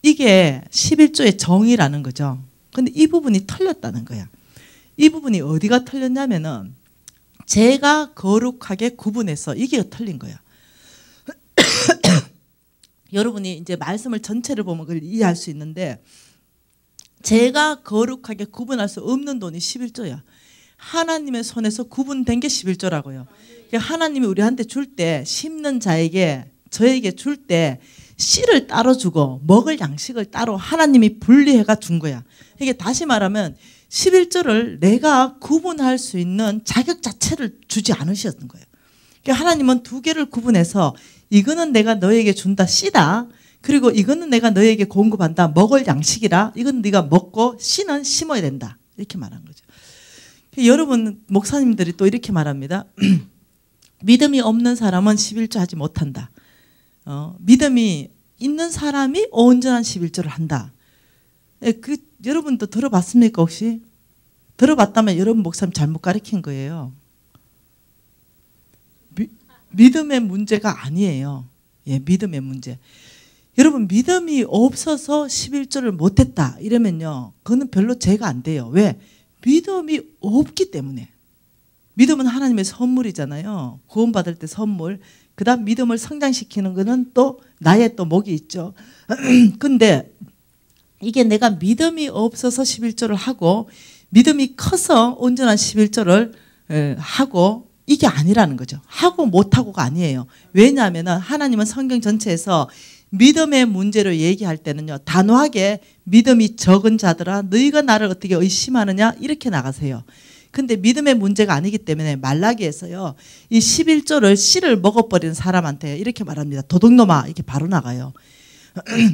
이게 11조의 정의라는 거죠. 근데 이 부분이 틀렸다는 거야. 이 부분이 어디가 틀렸냐면은 제가 거룩하게 구분해서 이게 틀린 거야. 여러분이 이제 말씀을 전체를 보면 그걸 이해할 수 있는데 제가 거룩하게 구분할 수 없는 돈이 11조야. 하나님의 손에서 구분된 게 11조라고요. 그러니까 하나님이 우리한테 줄 때 심는 자에게 저에게 줄 때 씨를 따로 주고 먹을 양식을 따로 하나님이 분리해가 준 거야. 이게 다시 말하면 11조를 내가 구분할 수 있는 자격 자체를 주지 않으셨던 거예요. 그러니까 하나님은 두 개를 구분해서 이거는 내가 너에게 준다 씨다. 그리고 이거는 내가 너에게 공급한다 먹을 양식이라. 이건 네가 먹고 씨는 심어야 된다. 이렇게 말한 거죠. 여러분 목사님들이 또 이렇게 말합니다. 믿음이 없는 사람은 11조 하지 못한다. 믿음이 있는 사람이 온전한 11조를 한다. 여러분도 들어봤습니까 혹시? 들어봤다면 여러분 목사님 잘못 가르친 거예요. 믿음의 문제가 아니에요. 예, 믿음의 문제. 여러분 믿음이 없어서 11조를 못했다 이러면요. 그거는 별로 죄가 안 돼요. 왜? 믿음이 없기 때문에. 믿음은 하나님의 선물이잖아요. 구원받을 때 선물. 그 다음 믿음을 성장시키는 거는 또 나의 또 목이 있죠. 근데 이게 내가 믿음이 없어서 11조를 하고 믿음이 커서 온전한 11조를 하고 이게 아니라는 거죠. 하고 못하고가 아니에요. 왜냐하면 하나님은 성경 전체에서 믿음의 문제로 얘기할 때는요. 단호하게 믿음이 적은 자들아 너희가 나를 어떻게 의심하느냐 이렇게 나가세요. 근데 믿음의 문제가 아니기 때문에 말라기에서요. 이 11조를 씨를 먹어버리는 사람한테 이렇게 말합니다. 도둑놈아 이렇게 바로 나가요.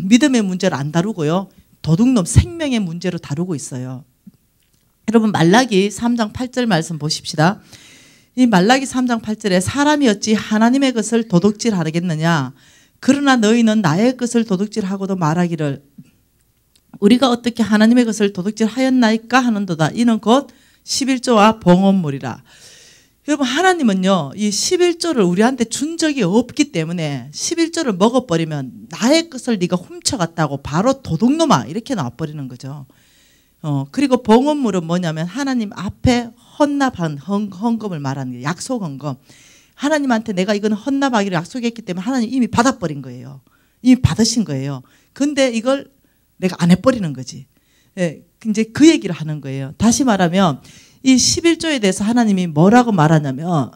믿음의 문제를 안 다루고요. 도둑놈 생명의 문제로 다루고 있어요. 여러분 말라기 3장 8절 말씀 보십시다. 이 말라기 3장 8절에 사람이 어찌 하나님의 것을 도둑질하겠느냐 그러나 너희는 나의 것을 도둑질하고도 말하기를 우리가 어떻게 하나님의 것을 도둑질하였나이까 하는도다. 이는 곧 11조와 봉헌물이라. 여러분 하나님은요 이 11조를 우리한테 준 적이 없기 때문에 11조를 먹어버리면 나의 것을 네가 훔쳐갔다고 바로 도둑놈아 이렇게 나와버리는 거죠. 그리고 봉헌물은 뭐냐면 하나님 앞에 헌납한 헌금을 말하는 거예요. 약속 헌금. 하나님한테 내가 이건 헌납하기로 약속했기 때문에 하나님 이미 받아버린 거예요. 이미 받으신 거예요. 근데 이걸 내가 안 해버리는 거지. 예, 이제 그 얘기를 하는 거예요. 다시 말하면 이 11조에 대해서 하나님이 뭐라고 말하냐면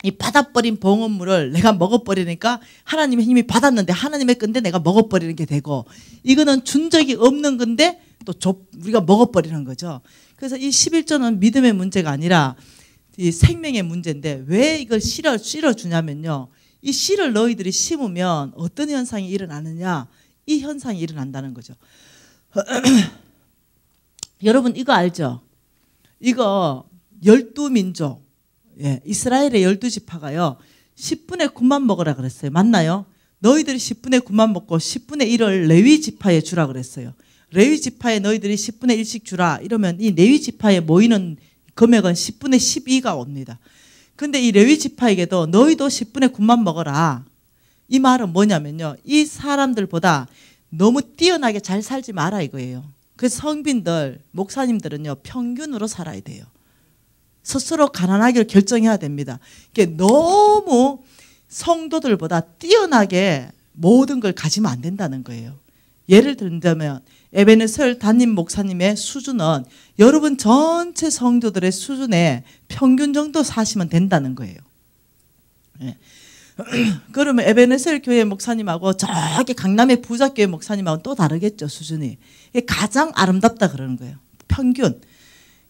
이 받아버린 봉헌물을 내가 먹어버리니까 하나님이 이미 받았는데 하나님의 건데 내가 먹어버리는 게 되고 이거는 준 적이 없는 건데 또 우리가 먹어버리는 거죠. 그래서 이 11조는 믿음의 문제가 아니라 이 생명의 문제인데 왜 이걸 실어주냐면요. 이 씨를 너희들이 심으면 어떤 현상이 일어나느냐 이 현상이 일어난다는 거죠. 여러분 이거 알죠? 이거 12민족 예, 이스라엘의 12지파가요 10분의 9만 먹으라 그랬어요. 맞나요? 너희들이 10분의 9만 먹고 10분의 1을 레위 지파에 주라 그랬어요. 레위 지파에 너희들이 10분의 1씩 주라 이러면 이 레위 지파에 모이는 금액은 10분의 12가 옵니다. 근데 이 레위 지파에게도 너희도 10분의 9만 먹어라. 이 말은 뭐냐면요. 이 사람들보다 너무 뛰어나게 잘 살지 마라 이거예요. 그래서 성빈들, 목사님들은요. 평균으로 살아야 돼요. 스스로 가난하기를 결정해야 됩니다. 이게 너무 성도들보다 뛰어나게 모든 걸 가지면 안 된다는 거예요. 예를 들자면 에베네셀 담임 목사님의 수준은 여러분 전체 성도들의 수준의 평균 정도 사시면 된다는 거예요. 예. 그러면 에베네셀 교회 목사님하고 저기 강남의 부자교회 목사님하고는 또 다르겠죠, 수준이. 가장 아름답다 그러는 거예요. 평균.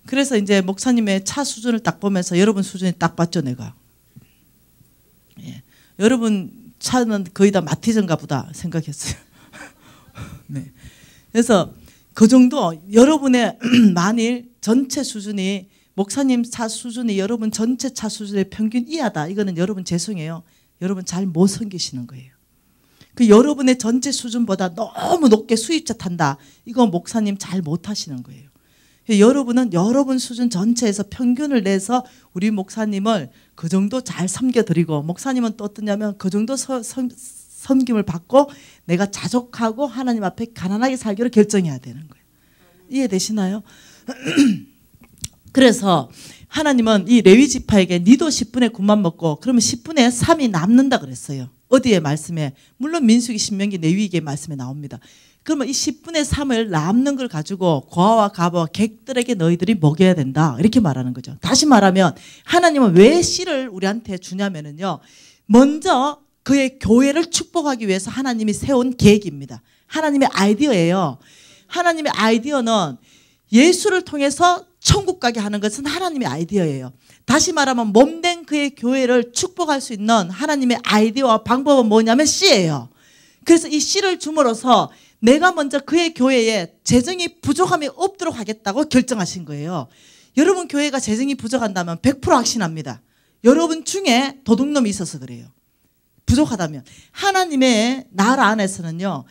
그래서 이제 목사님의 차 수준을 딱 보면서 여러분 수준이 딱 봤죠, 내가. 예. 여러분 차는 거의 다 마티즈인가 보다 생각했어요. 네. 그래서 그 정도 여러분의 만일 전체 수준이 목사님 차 수준이 여러분 전체 차 수준의 평균 이하다. 이거는 여러분 죄송해요. 여러분 잘 못 섬기시는 거예요. 그 여러분의 전체 수준보다 너무 높게 수입자 탄다. 이거 목사님 잘 못하시는 거예요. 여러분은 여러분 수준 전체에서 평균을 내서 우리 목사님을 그 정도 잘 섬겨드리고, 목사님은 또 어떠냐면 그 정도 섬김을 받고 내가 자족하고 하나님 앞에 가난하게 살기로 결정해야 되는 거예요. 이해되시나요? 그래서 하나님은 이 레위 지파에게 니도 10분의 9만 먹고 그러면 10분의 3이 남는다 그랬어요. 어디에 말씀에? 물론 민수기, 신명기, 레위기의 말씀에 나옵니다. 그러면 이 10분의 3을 남는 걸 가지고 고아와 가부와 객들에게 너희들이 먹여야 된다. 이렇게 말하는 거죠. 다시 말하면 하나님은 왜 씨를 우리한테 주냐면요, 먼저 그의 교회를 축복하기 위해서 하나님이 세운 계획입니다. 하나님의 아이디어예요. 하나님의 아이디어는 예수를 통해서 천국 가게 하는 것은 하나님의 아이디어예요. 다시 말하면 몸된 그의 교회를 축복할 수 있는 하나님의 아이디어와 방법은 뭐냐면 씨예요. 그래서 이 씨를 줌으로써 내가 먼저 그의 교회에 재정이 부족함이 없도록 하겠다고 결정하신 거예요. 여러분 교회가 재정이 부족한다면 100% 확신합니다. 여러분 중에 도둑놈이 있어서 그래요. 부족하다면. 하나님의 나라 안에서는요,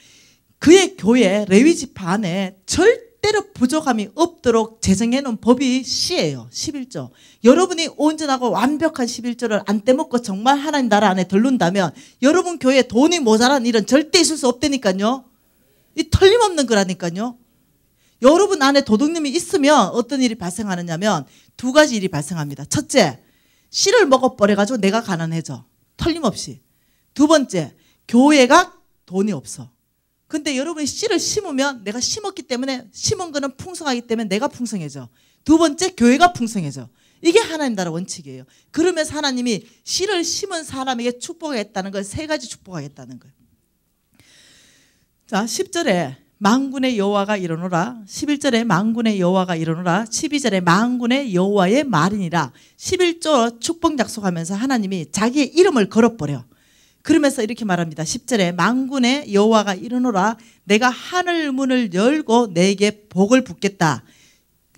그의 교회 레위 지파 안에 절대로 부족함이 없도록 제정해 놓은 법이 씨예요. 11조. 여러분이 온전하고 완벽한 11조를 안 떼먹고 정말 하나님 나라 안에 들른다면 여러분 교회에 돈이 모자란 일은 절대 있을 수 없다니까요. 이 틀림없는 거라니까요. 여러분 안에 도둑님이 있으면 어떤 일이 발생하느냐면 두 가지 일이 발생합니다. 첫째, 씨를 먹어버려가지고 내가 가난해져. 틀림없이. 두 번째, 교회가 돈이 없어. 근데 여러분이 씨를 심으면 내가 심었기 때문에, 심은 거는 풍성하기 때문에 내가 풍성해져. 두 번째, 교회가 풍성해져. 이게 하나님 나라 원칙이에요. 그러면서 하나님이 씨를 심은 사람에게 축복하겠다는 걸, 세 가지 축복하겠다는 거예요. 자, 10절에 만군의 여호와가 이르노라, 11절에 만군의 여호와가 이르노라, 12절에 만군의 여호와의 말이니라. 11조 축복 약속하면서 하나님이 자기의 이름을 걸어버려. 그러면서 이렇게 말합니다. 10절에 만군의 여호와가 이르노라, 내가 하늘 문을 열고 내게 복을 붓겠다.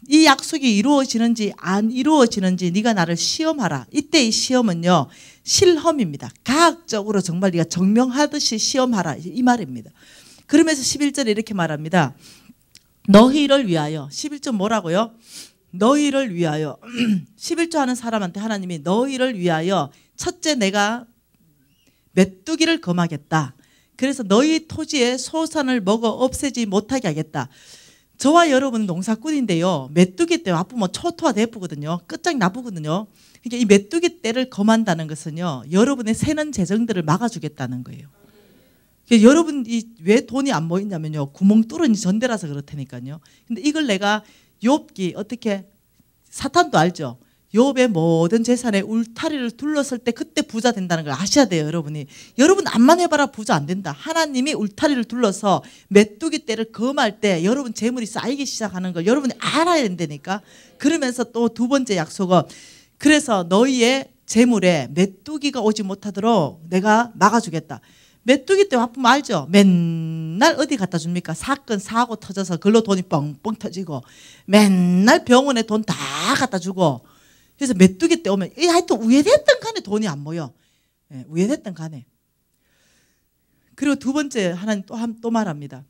이 약속이 이루어지는지 안 이루어지는지 네가 나를 시험하라. 이때 이 시험은요, 실험입니다. 과학적으로 정말 네가 증명하듯이 시험하라, 이 말입니다. 그러면서 11절에 이렇게 말합니다. 너희를 위하여. 11절 뭐라고요? 너희를 위하여. 11조 하는 사람한테 하나님이 너희를 위하여 첫째 내가 메뚜기를 금하겠다. 그래서 너희 토지에 소산을 먹어 없애지 못하게 하겠다. 저와 여러분은 농사꾼인데요, 메뚜기 떼 아프면 초토화 대프거든요. 끝장이 나쁘거든요. 그러니까 이 메뚜기 떼를 금한다는 것은요, 여러분의 새는 재정들을 막아주겠다는 거예요. 그러니까 여러분이 왜 돈이 안 모이냐면요, 구멍 뚫은 전대라서 그렇다니까요. 근데 이걸 내가 욥기 어떻게, 사탄도 알죠. 욥의 모든 재산에 울타리를 둘렀을 때 그때 부자 된다는 걸 아셔야 돼요. 여러분 암만 해봐라 부자 안 된다. 하나님이 울타리를 둘러서 메뚜기 떼를 금할 때 여러분 재물이 쌓이기 시작하는 걸 여러분이 알아야 된다니까. 그러면서 또 두 번째 약속은, 그래서 너희의 재물에 메뚜기가 오지 못하도록 내가 막아주겠다. 메뚜기 떼 아프면 알죠? 맨날 어디 갖다 줍니까? 사건 사고 터져서 그걸로 돈이 뻥뻥 터지고, 맨날 병원에 돈 다 갖다 주고. 그래서 메뚜기 때 오면 하여튼 우회됐든 간에 돈이 안 모여. 예, 우회됐든 간에. 그리고 두 번째 하나님 또 말합니다.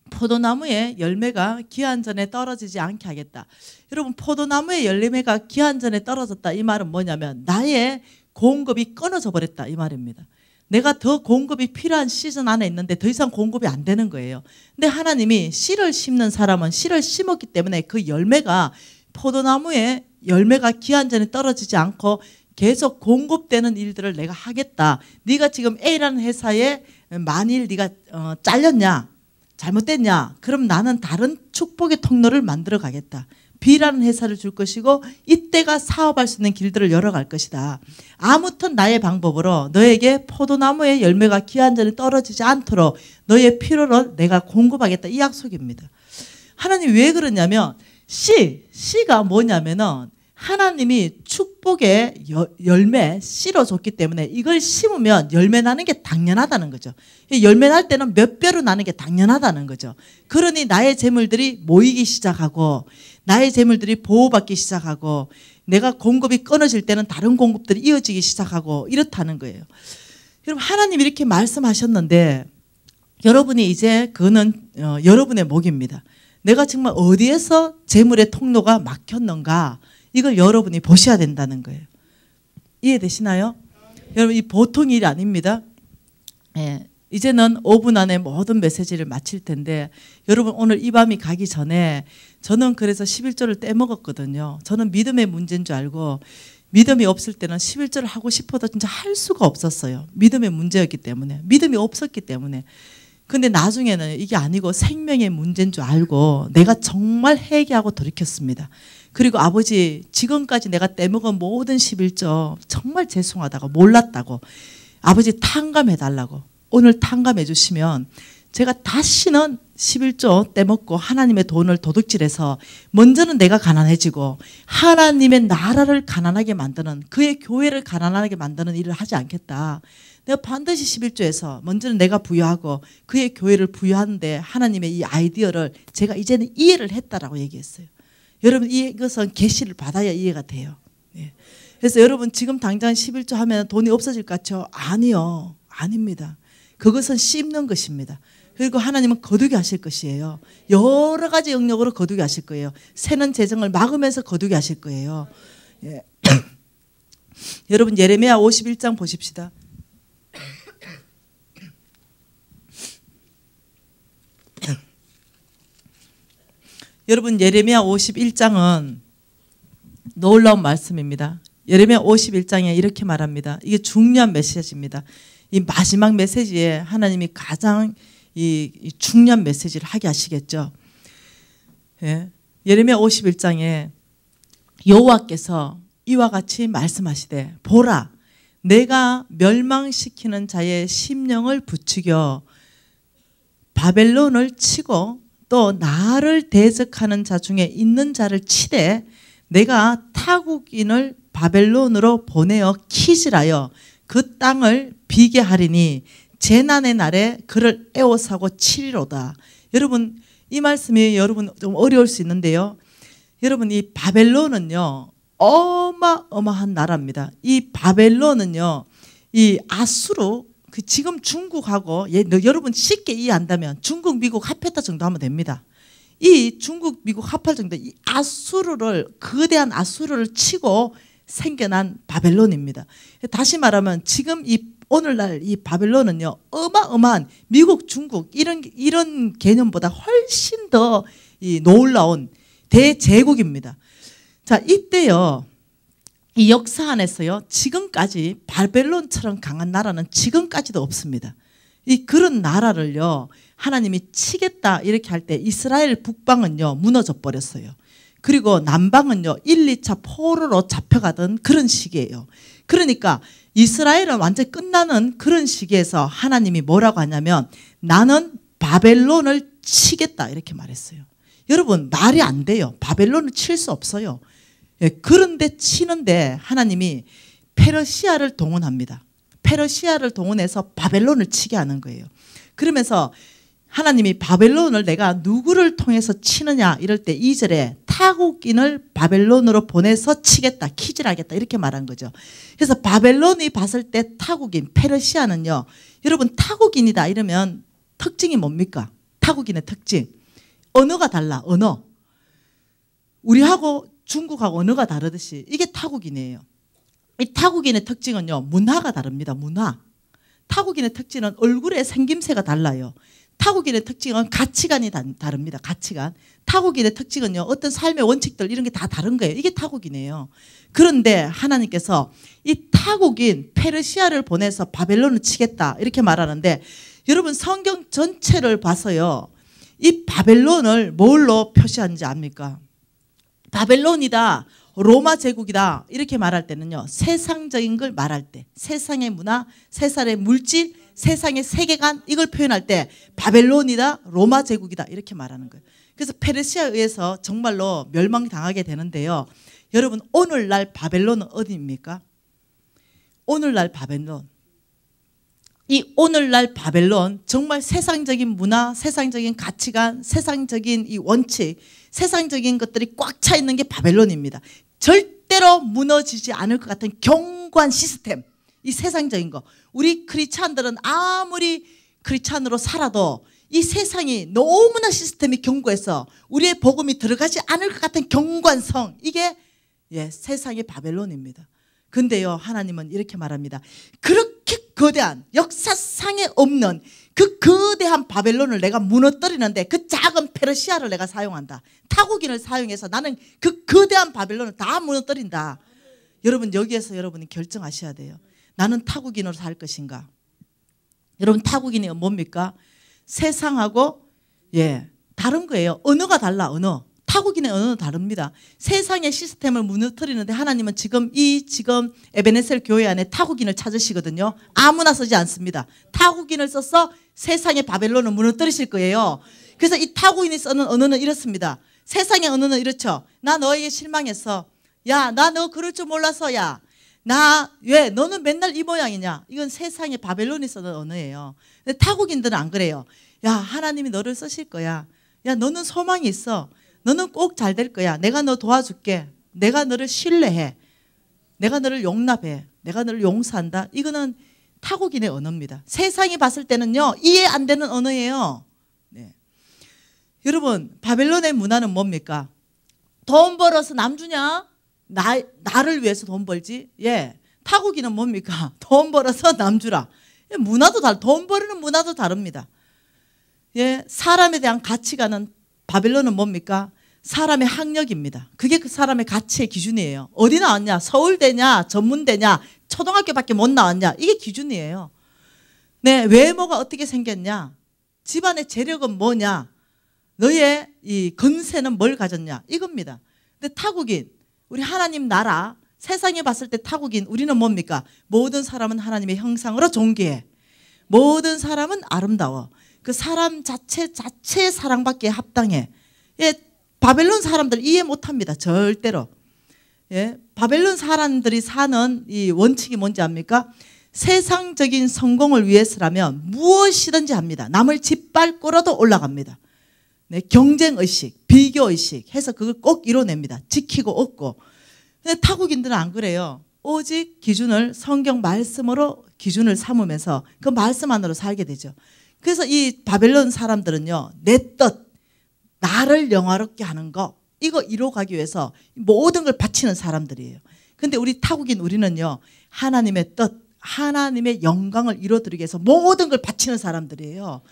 포도나무의 열매가 기한 전에 떨어지지 않게 하겠다. 여러분, 포도나무의 열매가 기한 전에 떨어졌다, 이 말은 뭐냐면 나의 공급이 끊어져 버렸다, 이 말입니다. 내가 더 공급이 필요한 시즌 안에 있는데 더 이상 공급이 안 되는 거예요. 근데 하나님이 씨를 심는 사람은 씨를 심었기 때문에 그 열매가, 포도나무의 열매가 기한 전에 떨어지지 않고 계속 공급되는 일들을 내가 하겠다. 네가 지금 A라는 회사에 만일 네가 잘렸냐, 잘못됐냐, 그럼 나는 다른 축복의 통로를 만들어 가겠다. B라는 회사를 줄 것이고 이때가 사업할 수 있는 길들을 열어갈 것이다. 아무튼 나의 방법으로 너에게 포도나무의 열매가 기한 전에 떨어지지 않도록 너의 필요를 내가 공급하겠다, 이 약속입니다. 하나님 왜 그러냐면, 씨가 뭐냐면은 하나님이 축복의 열매 씨로 줬기 때문에 이걸 심으면 열매 나는 게 당연하다는 거죠. 열매 날 때는 몇 배로 나는 게 당연하다는 거죠. 그러니 나의 재물들이 모이기 시작하고, 나의 재물들이 보호받기 시작하고, 내가 공급이 끊어질 때는 다른 공급들이 이어지기 시작하고, 이렇다는 거예요. 여러분 하나님이 이렇게 말씀하셨는데 여러분이 이제 그거는 여러분의 몫입니다. 내가 정말 어디에서 재물의 통로가 막혔는가 이걸 여러분이 보셔야 된다는 거예요. 이해되시나요? 여러분 이 보통 일이 아닙니다. 예, 이제는 5분 안에 모든 메시지를 마칠 텐데 여러분 오늘 이 밤이 가기 전에 저는 그래서 11조를 떼먹었거든요. 저는 믿음의 문제인 줄 알고 믿음이 없을 때는 11조를 하고 싶어도 진짜 할 수가 없었어요. 믿음의 문제였기 때문에. 믿음이 없었기 때문에. 근데 나중에는 이게 아니고 생명의 문제인 줄 알고 내가 정말 회개하고 돌이켰습니다. 그리고 아버지 지금까지 내가 떼먹은 모든 11조 정말 죄송하다고 몰랐다고 아버지 탕감해달라고 오늘 탕감해 주시면 제가 다시는 11조 떼먹고 하나님의 돈을 도둑질해서 먼저는 내가 가난해지고 하나님의 나라를 가난하게 만드는 그의 교회를 가난하게 만드는 일을 하지 않겠다. 내가 반드시 11조에서 먼저는 내가 부여하고 그의 교회를 부여하는데 하나님의 이 아이디어를 제가 이제는 이해를 했다라고 얘기했어요. 여러분 이것은 계시를 받아야 이해가 돼요. 예. 그래서 여러분 지금 당장 11조 하면 돈이 없어질 것 같죠? 아니요. 아닙니다. 그것은 씹는 것입니다. 그리고 하나님은 거두게 하실 것이에요. 여러 가지 영역으로 거두게 하실 거예요. 새는 재정을 막으면서 거두게 하실 거예요. 예. 여러분 예레미야 51장 보십시다. 여러분 예레미야 51장은 놀라운 말씀입니다. 예레미야 51장에 이렇게 말합니다. 이게 중요한 메시지입니다. 이 마지막 메시지에 하나님이 가장 이 중요한 메시지를 하게 하시겠죠. 예. 예레미야 51장에 여호와께서 이와 같이 말씀하시되 보라 내가 멸망시키는 자의 심령을 부추겨 바벨론을 치고 또 나를 대적하는 자 중에 있는 자를 치되 내가 타국인을 바벨론으로 보내어 키질하여 그 땅을 비게 하리니 재난의 날에 그를 애워싸고 치리로다. 여러분 이 말씀이 여러분 좀 어려울 수 있는데요. 여러분 이 바벨론은요 어마어마한 나라입니다. 이 바벨론은요 이 아수르 그 지금 중국하고 여러분 쉽게 이해한다면 중국 미국 합했다 정도 하면 됩니다. 이 중국 미국 합할 정도 이 아수르를 거대한 아수르를 치고 생겨난 바벨론입니다. 다시 말하면 지금 이 오늘날 이 바벨론은요 어마어마한 미국 중국 이런 개념보다 훨씬 더 이 놀라운 대제국입니다. 자 이때요 이 역사 안에서요 지금까지 바벨론처럼 강한 나라는 지금까지도 없습니다. 이 그런 나라를요 하나님이 치겠다 이렇게 할 때 이스라엘 북방은요 무너져 버렸어요. 그리고 남방은요 1, 2차 포로로 잡혀가던 그런 시기예요. 그러니까 이스라엘은 완전히 끝나는 그런 시기에서 하나님이 뭐라고 하냐면 나는 바벨론을 치겠다 이렇게 말했어요. 여러분 말이 안 돼요. 바벨론을 칠 수 없어요. 예, 그런데 치는데 하나님이 페르시아를 동원합니다. 페르시아를 동원해서 바벨론을 치게 하는 거예요. 그러면서 하나님이 바벨론을 내가 누구를 통해서 치느냐 이럴 때 2절에 타국인을 바벨론으로 보내서 치겠다 키질하겠다 이렇게 말한 거죠. 그래서 바벨론이 봤을 때 타국인 페르시아는요 여러분 타국인이다 이러면 특징이 뭡니까? 타국인의 특징 언어가 달라. 언어 우리하고 중국하고 언어가 다르듯이 이게 타국인이에요. 이 타국인의 특징은요 문화가 다릅니다. 문화 타국인의 특징은 얼굴의 생김새가 달라요. 타국인의 특징은 가치관이 다릅니다. 가치관. 타국인의 특징은요 어떤 삶의 원칙들 이런 게 다 다른 거예요. 이게 타국이네요. 그런데 하나님께서 이 타국인 페르시아를 보내서 바벨론을 치겠다 이렇게 말하는데 여러분 성경 전체를 봐서요 이 바벨론을 뭘로 표시하는지 압니까? 바벨론이다 로마 제국이다 이렇게 말할 때는요 세상적인 걸 말할 때 세상의 문화 세상의 물질 세상의 세계관 이걸 표현할 때 바벨론이다 로마 제국이다 이렇게 말하는 거예요. 그래서 페르시아에 의해서 정말로 멸망당하게 되는데요. 여러분 오늘날 바벨론은 어디입니까? 오늘날 바벨론 이 오늘날 바벨론 정말 세상적인 문화 세상적인 가치관 세상적인 이 원칙 세상적인 것들이 꽉 차 있는 게 바벨론입니다. 절대로 무너지지 않을 것 같은 견고한 시스템 이 세상적인 거 우리 크리스찬들은 아무리 크리스찬으로 살아도 이 세상이 너무나 시스템이 견고해서 우리의 복음이 들어가지 않을 것 같은 경관성, 이게 세상의 바벨론입니다. 근데요, 하나님은 이렇게 말합니다. 그렇게 거대한, 역사상에 없는 그 거대한 바벨론을 내가 무너뜨리는데 그 작은 페르시아를 내가 사용한다. 타국인을 사용해서 나는 그 거대한 바벨론을 다 무너뜨린다. 여러분, 여기에서 여러분이 결정하셔야 돼요. 나는 타국인으로 살 것인가? 여러분, 타국인이 뭡니까? 세상하고 다른 거예요. 언어가 달라. 언어. 타국인의 언어는 다릅니다. 세상의 시스템을 무너뜨리는데 하나님은 지금 에베네셀 교회 안에 타국인을 찾으시거든요. 아무나 쓰지 않습니다. 타국인을 써서 세상의 바벨론을 무너뜨리실 거예요. 그래서 이 타국인이 쓰는 언어는 이렇습니다. 세상의 언어는 이렇죠. 나 너에게 실망했어. 야, 나 너 그럴 줄 몰랐어. 야, 나 왜 너는 맨날 이 모양이냐. 이건 세상의 바벨론이 쓰는 언어예요. 근데 타국인들은 안 그래요. 야, 하나님이 너를 쓰실 거야. 야, 너는 소망이 있어. 너는 꼭 잘 될 거야. 내가 너 도와줄게. 내가 너를 신뢰해. 내가 너를 용납해. 내가 너를 용서한다. 이거는 타국인의 언어입니다. 세상이 봤을 때는요, 이해 안 되는 언어예요. 네. 여러분, 바벨론의 문화는 뭡니까? 돈 벌어서 남 주냐? 나를 위해서 돈 벌지? 타국인은 뭡니까? 돈 벌어서 남 주라. 문화도 돈 버리는 문화도 다릅니다. 사람에 대한 가치관은 바벨론은 뭡니까? 사람의 학력입니다. 그게 그 사람의 가치의 기준이에요. 어디 나왔냐? 서울대냐? 전문대냐? 초등학교밖에 못 나왔냐? 이게 기준이에요. 네, 외모가 어떻게 생겼냐? 집안의 재력은 뭐냐? 너의 이 건세는 뭘 가졌냐? 이겁니다. 근데 타국인, 우리 하나님 나라, 세상에 봤을 때 타국인, 우리는 뭡니까? 모든 사람은 하나님의 형상으로 존귀해. 모든 사람은 아름다워. 그 사람 자체의 사랑받기에 합당해. 바벨론 사람들 이해 못합니다. 절대로. 바벨론 사람들이 사는 이 원칙이 뭔지 압니까? 세상적인 성공을 위해서라면 무엇이든지 합니다. 남을 짓밟고라도 올라갑니다. 경쟁의식, 비교의식 해서 그걸 꼭 이뤄냅니다. 지키고 얻고. 근데 타국인들은 안 그래요. 오직 기준을 성경 말씀으로 기준을 삼으면서 그 말씀 안으로 살게 되죠. 그래서 이 바벨론 사람들은요, 내 뜻, 나를 영화롭게 하는 거, 이거 이뤄가기 위해서 모든 걸 바치는 사람들이에요. 근데 우리 타국인 우리는요, 하나님의 뜻, 하나님의 영광을 이뤄드리기 위해서 모든 걸 바치는 사람들이에요.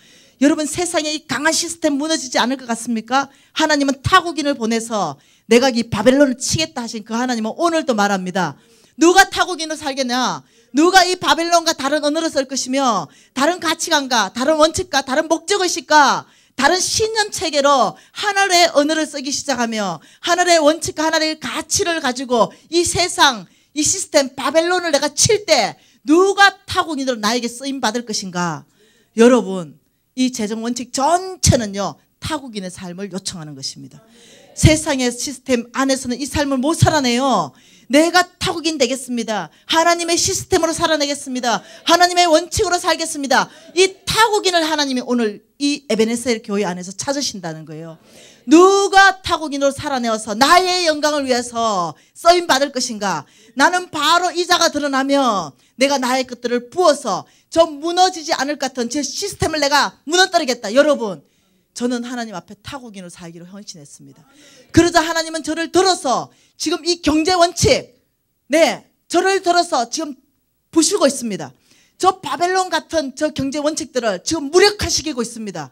여러분, 세상에 이 강한 시스템 무너지지 않을 것 같습니까? 하나님은 타국인을 보내서 내가 이 바벨론을 치겠다 하신 그 하나님은 오늘도 말합니다. 누가 타국인으로 살겠냐? 누가 이 바벨론과 다른 언어를 쓸 것이며 다른 가치관과 다른 원칙과 다른 목적의식과 다른 신념체계로 하늘의 언어를 쓰기 시작하며 하늘의 원칙과 하늘의 가치를 가지고 이 세상, 이 시스템 바벨론을 내가 칠 때 누가 타국인으로 나에게 쓰임받을 것인가? 여러분, 이 재정 원칙 전체는요, 타국인의 삶을 요청하는 것입니다. 세상의 시스템 안에서는 이 삶을 못 살아내요. 내가 타국인 되겠습니다. 하나님의 시스템으로 살아내겠습니다. 하나님의 원칙으로 살겠습니다. 이 타국인을 하나님이 오늘 이 에베네셀 교회 안에서 찾으신다는 거예요. 누가 타국인으로 살아내어서 나의 영광을 위해서 쓰임받을 것인가? 나는 바로 이 자가 드러나면 내가 나의 것들을 부어서 저 무너지지 않을 것 같은 제 시스템을 내가 무너뜨리겠다. 여러분, 저는 하나님 앞에 타국인으로 살기로 헌신했습니다. 그러자 하나님은 저를 들어서 지금 이 경제 원칙, 저를 들어서 지금 부수고 있습니다. 저 바벨론 같은 저 경제 원칙들을 지금 무력화시키고 있습니다.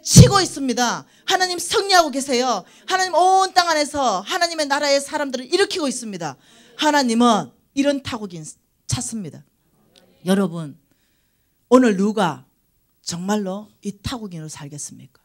치고 있습니다. 하나님 승리하고 계세요. 하나님 온 땅 안에서 하나님의 나라의 사람들을 일으키고 있습니다. 하나님은 이런 타국인 찾습니다. 여러분, 오늘 누가 정말로 이 타국인으로 살겠습니까?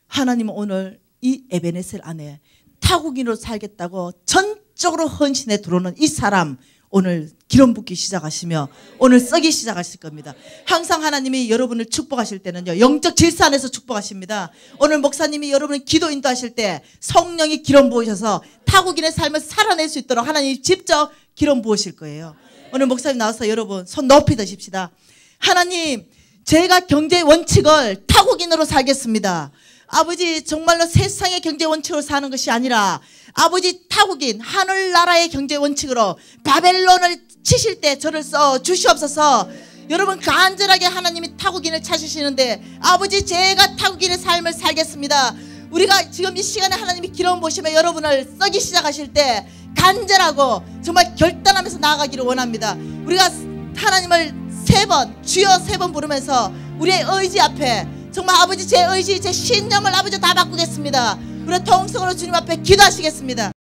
하나님은 오늘 이 에베네셀 안에 타국인으로 살겠다고 전적으로 헌신에 들어오는 이 사람 오늘 기름 붓기 시작하시며 오늘 쓰기 시작하실 겁니다. 항상 하나님이 여러분을 축복하실 때는요, 영적 질서 안에서 축복하십니다. 오늘 목사님이 여러분을 기도 인도하실 때 성령이 기름 부으셔서 타국인의 삶을 살아낼 수 있도록 하나님이 직접 기름 부으실 거예요. 오늘 목사님 나와서 여러분 손 높이 드십시다. 하나님, 제가 경제 원칙을 타국인으로 살겠습니다. 아버지 정말로 세상의 경제 원칙으로 사는 것이 아니라 아버지 타국인 하늘나라의 경제 원칙으로 바벨론을 치실 때 저를 써 주시옵소서. 여러분 간절하게 하나님이 타국인을 찾으시는데 아버지 제가 타국인의 삶을 살겠습니다. 우리가 지금 이 시간에 하나님이 기름 부으시며 여러분을 써기 시작하실 때 간절하고 정말 결단하면서 나아가기를 원합니다. 우리가 하나님을 3번 주여 3번 부르면서 우리의 의지 앞에 정말 아버지 제 의지 제 신념을 아버지 다 바꾸겠습니다. 우리 통성으로 주님 앞에 기도하시겠습니다.